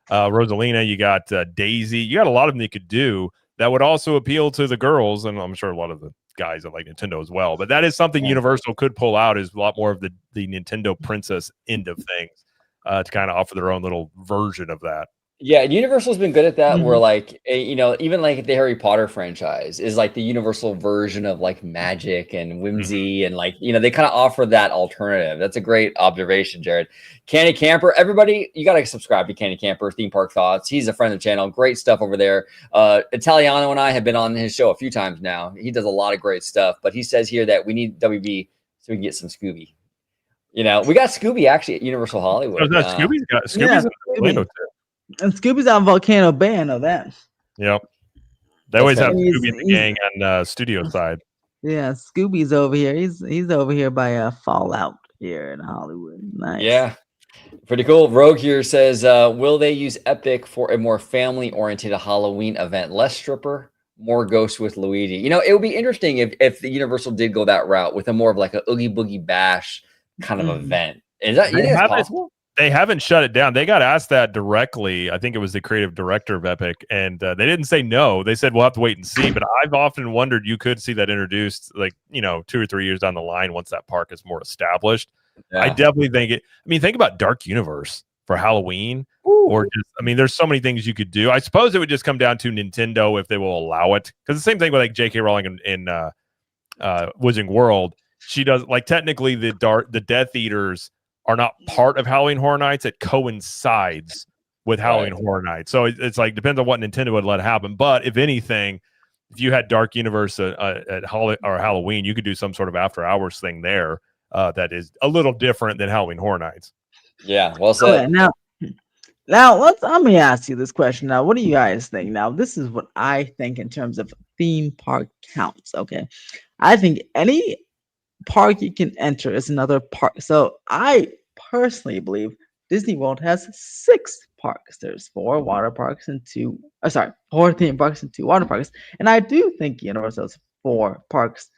Rosalina, you got Daisy, you got a lot of them they could do that would also appeal to the girls, and I'm sure a lot of the guys that like Nintendo as well. But that is something Universal could pull out, is a lot more of the Nintendo princess end of things to kind of offer their own little version of that. Yeah, Universal's been good at that. Where like even like the Harry Potter franchise is like the Universal version of like magic and whimsy, and like they kind of offer that alternative. That's a great observation, Jared. Candy Camper, everybody, you got to subscribe to Candy Camper Theme Park Thoughts. He's a friend of the channel. Great stuff over there. Italiano and I have been on his show a few times now. He does a lot of great stuff. But he says here that we need WB so we can get some Scooby. We got Scooby actually at Universal Hollywood. Oh, Scooby's in Orlando too. And Scooby's on Volcano Bay, I know that. Yep. They always have Scooby and the gang on studio side. Yeah, Scooby's over here. He's over here by Fallout here in Hollywood. Nice. Yeah. Pretty cool. Rogue here says, will they use Epic for a more family-oriented Halloween event? Less stripper, more Ghost with Luigi. It would be interesting if the Universal did go that route with a more of like a Oogie Boogie Bash kind of event. Is that possible? They haven't shut it down. They got asked that directly. I think it was the creative director of Epic, and they didn't say no. They said we'll have to wait and see. But I've often wondered, you could see that introduced, like 2 or 3 years down the line once that park is more established. Yeah. I definitely think it. I mean, think about Dark Universe. for Halloween. Ooh. Or just, I mean, there's so many things you could do. I suppose it would just come down to Nintendo if they will allow it. Because the same thing with like J.K. Rowling in Wizarding World. She does like technically the Death Eaters are not part of Halloween Horror Nights. It coincides with Halloween Horror Nights. So it's like depends on what Nintendo would let happen. But if anything, if you had Dark Universe at Halloween, you could do some sort of after hours thing there that is a little different than Halloween Horror Nights. Yeah, well said. Okay, now let me ask you this question. Now, what do you guys think? Now, this is what I think in terms of theme park counts. Okay, I think any park you can enter is another park. So I personally believe Disney World has 6 parks. There's 4 water parks and 4 theme parks and 2 water parks. And I do think Universal has 4 parks,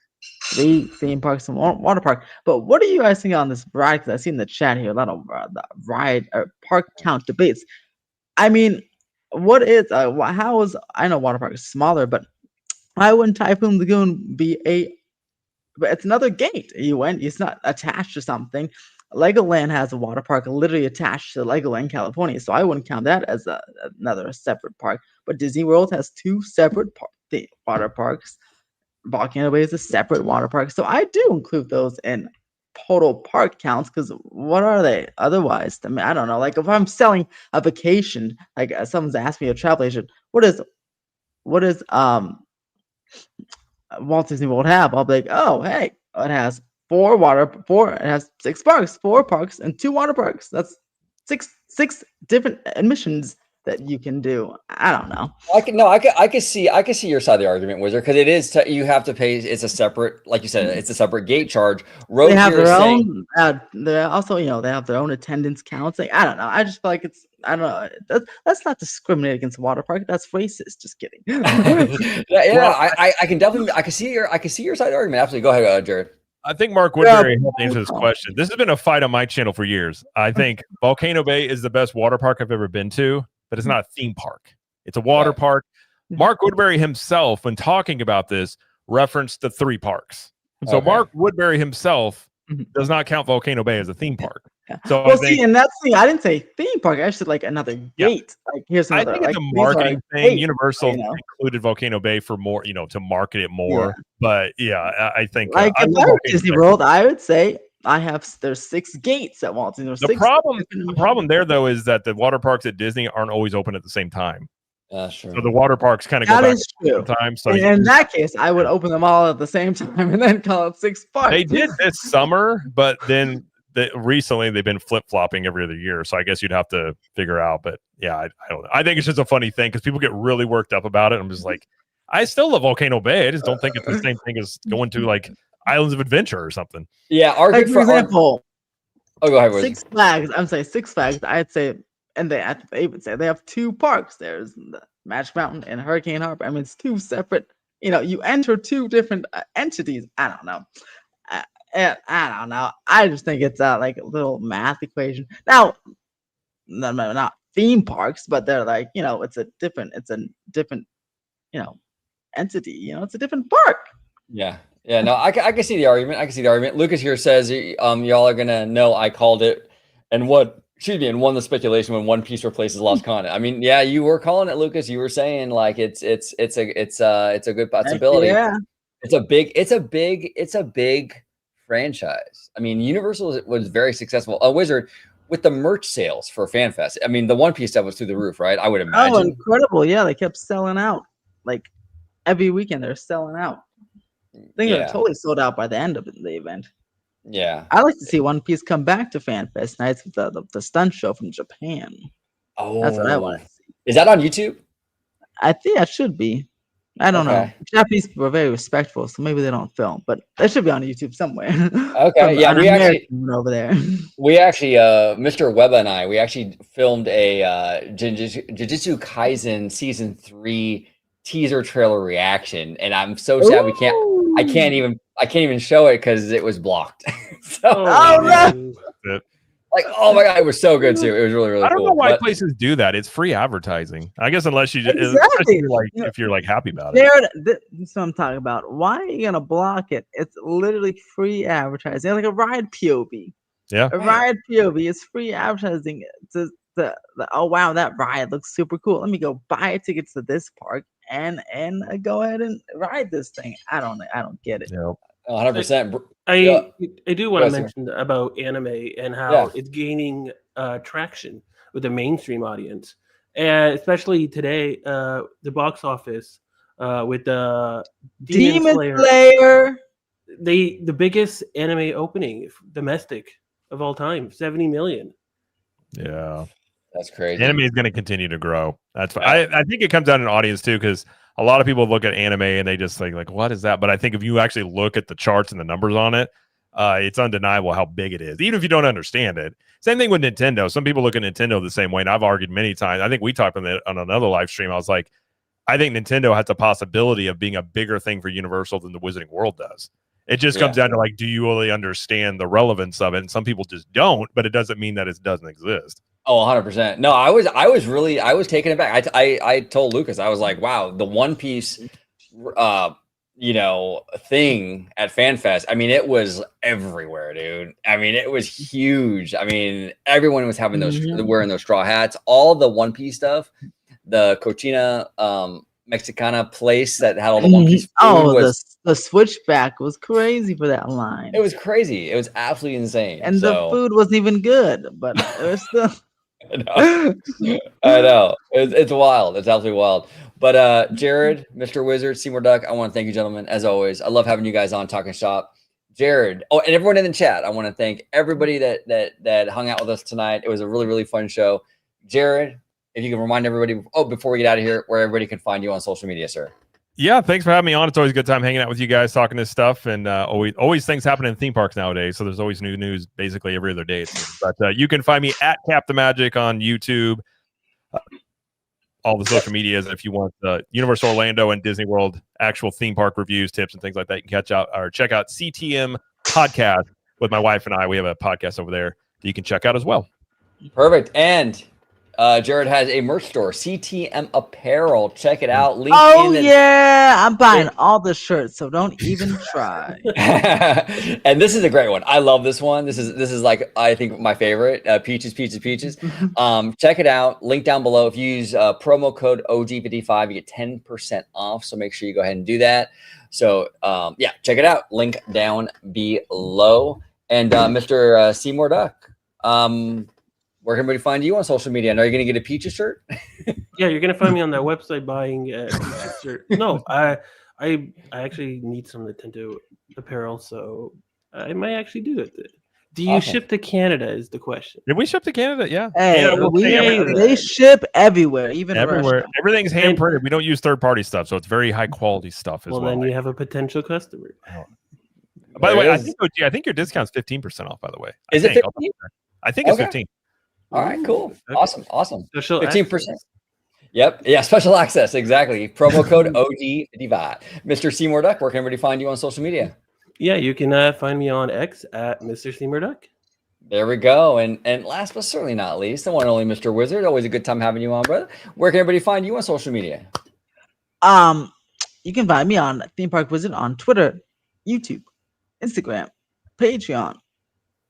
3 theme parks and 1 water park. But what do you guys think on this ride? Because I see in the chat here a lot of the ride or park count debates. I mean, what is how is I know water park is smaller, but why wouldn't Typhoon Lagoon be but it's another gate. It's not attached to something. Legoland has a water park literally attached to Legoland, California. So I wouldn't count that as another separate park. But Disney World has 2 separate water parks. Volcano Bay is a separate water park. So I do include those in total park counts because what are they otherwise? I mean, I don't know. Like if I'm selling a vacation, like someone's asked me a travel agent, what is Walt Disney World have? I'll be like, oh, hey, it has 6 parks, 4 parks, and 2 water parks. That's six different admissions that you can do. I don't know. I can see your side of the argument, Wizard, because it is you have to pay. It's a separate, like you said, it's a separate gate charge. They have their own. They're also, they have their own attendance counts. Like I don't know. I just feel like I don't know. That's not discriminate against water park. That's racist. Just kidding. I can see your side of the argument. Absolutely. Go ahead, Jared. I think Mark Woodbury helped answer this question. This has been a fight on my channel for years. I think Volcano Bay is the best water park I've ever been to, but it's not a theme park. It's a water park. Mark Woodbury himself, when talking about this, referenced the 3 parks. So Mark Woodbury himself does not count Volcano Bay as a theme park. So and that's the thing. I didn't say theme park. I said like another gate. Like here's another. I think it's a marketing thing. Universal included Volcano Bay for more, to market it more. But I think like if I were Disney World, I would say there's 6 gates at Walt Disney World. The problem there though is that the water parks at Disney aren't always open at the same time. Sure. So the water parks kind of go back at the same time. So in that case, I would open them all at the same time and then call it 6 parks. They did this summer, but then recently they've been flip-flopping every other year. So I guess you'd have to figure out. But I don't know. I think it's just a funny thing because people get really worked up about it. I'm just like, I still love Volcano Bay. I just don't think it's the same thing as going to like Islands of Adventure or something. Yeah. For example, go ahead. Six Flags. I'm saying Six Flags. I'd say, and they would say they have 2 parks. There's the Magic Mountain and Hurricane Harbor. I mean, it's 2 separate. You enter 2 different entities. I don't know. I don't know. I just think it's like a little math equation. Now, not theme parks, but they're like it's a different entity. It's a different park. Yeah. No, I can see the argument. Lucas here says y'all are gonna know I called it, and won the speculation when One Piece replaces Lost Continent. I mean, yeah, you were calling it, Lucas. You were saying like it's a good possibility. Yeah. It's a big franchise. I mean, Universal was very successful. A Wizard with the merch sales for FanFest. I mean, the One Piece stuff was through the roof, right? I would imagine. Oh, incredible! Yeah, they kept selling out. Like every weekend, they're selling out. I think they're totally sold out by the end of the event. Yeah, I like to see One Piece come back to FanFest nights with the stunt show from Japan. Oh, that's what I want to see. Is that on YouTube? I think that should be. I don't know. Japanese people are very respectful, so maybe they don't film, but that should be on YouTube somewhere. Okay, yeah, we actually over there. Mr. Webba and I, we actually filmed a Jujutsu Kaisen season 3 teaser trailer reaction, and I'm so sad I can't even show it because it was blocked. Like, oh my god, it was so good too. It was really, really cool. I don't know why places do that. It's free advertising. I guess unless you if you're like happy about it. That's what I'm talking about. Why are you gonna block it? It's literally free advertising, like a ride POV. Yeah. A ride POV is free advertising. Oh wow, that ride looks super cool. Let me go buy a ticket to this park and go ahead and ride this thing. I don't get it. Yeah. 100%. I do want Go to ahead, mention about anime and how Yeah. it's gaining traction with the mainstream audience, and especially today, the box office with the Demon Slayer. The biggest anime opening domestic of all time, 70 million. Yeah. That's crazy. Anime is going to continue to grow. That's Yeah. I think it comes down to an audience too, because a lot of people look at anime and they just think like, what is that? But I think if you actually look at the charts and the numbers on it, it's undeniable how big it is, even if you don't understand it. Same thing with Nintendo. Some people look at Nintendo the same way, and I've argued many times. I think we talked on another live stream. I was like, I think Nintendo has the possibility of being a bigger thing for Universal than the Wizarding World does. It just comes down to like, do you really understand the relevance of it? And some people just don't, but it doesn't mean that it doesn't exist. Oh, 100%. No, I was taken aback. I told Lucas, I was like, wow, the One Piece, thing at FanFest. I mean, it was everywhere, dude. I mean, it was huge. I mean, everyone was having wearing those straw hats, all the One Piece stuff, the Cochina, Mexicana place that had all the One Piece food the switchback was crazy for that line. It was crazy. It was absolutely insane. And the food wasn't even good, but it was still. I know. It's wild. It's absolutely wild. But Jared, Mr. Wizard, Seymour Duck, I want to thank you, gentlemen, as always. I love having you guys on Talking Shop. Jared, and everyone in the chat, I want to thank everybody that hung out with us tonight. It was a really, really fun show. Jared, if you can remind everybody, before we get out of here, where everybody can find you on social media, sir. Yeah, thanks for having me on. It's always a good time hanging out with you guys, talking this stuff, and always things happening in theme parks nowadays. So there's always new news basically every other day. But you can find me at Cap the Magic on YouTube, all the social medias. If you want Universal Orlando and Disney World actual theme park reviews, tips, and things like that, you can check out CTM Podcast with my wife and I. We have a podcast over there that you can check out as well. Perfect. And Jared has a merch store, CTM Apparel. Check it out. Link I'm buying all the shirts, so don't even try. And this is a great one. I love this one. This is like, I think, my favorite. Peaches. Check it out. Link down below. If you use promo code OG55, you get 10% off. So make sure you go ahead and do that. So check it out. Link down below. And Mr. Seymour Duck, where can everybody find you on social media? And are you going to get a Peaches shirt? Yeah, you're going to find me on that website buying a Peaches shirt. No, I actually need some Nintendo apparel, so I might actually do it. Do you ship to Canada is the question. Did we ship to Canada? Yeah. Hey, they ship everywhere, even everywhere. Everything's hand printed. We don't use third-party stuff, so it's very high-quality stuff as well. Well, then you have a potential customer. Oh. By the way, I think your discount's 15% off, by the way. Is it 15? I think it's 15. All right, cool. Awesome. Special 15%. Access. Yep. Yeah, special access. Exactly. Promo code OG55. Mr. Seymour Duck, where can everybody find you on social media? Yeah, you can find me on X at Mr. Seymour Duck. There we go. And last but certainly not least, the one and only Mr. Wizard. Always a good time having you on, brother. Where can everybody find you on social media? You can find me on Theme Park Wizard on Twitter, YouTube, Instagram, Patreon,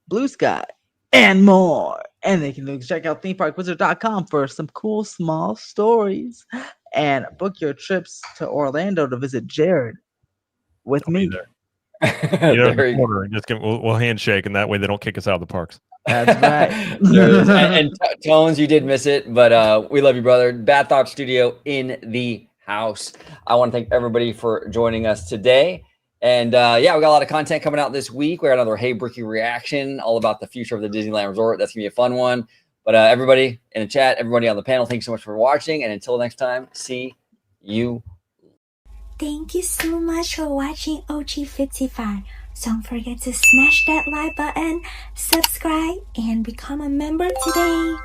Blue Sky, and more. And they can check out themeparkwizard.com for some cool small stories and book your trips to Orlando to visit Jared with me. We'll handshake, and that way they don't kick us out of the parks. That's right. and Tones, you did miss it, but we love you, brother. Bad Thought Studio in the house. I want to thank everybody for joining us today. And we got a lot of content coming out this week. We got another Hey Bricky reaction, all about the future of the Disneyland Resort. That's gonna be a fun one. But everybody in the chat, everybody on the panel, thanks so much for watching. And until next time, see you. Thank you so much for watching OG55. Don't forget to smash that like button, subscribe, and become a member today.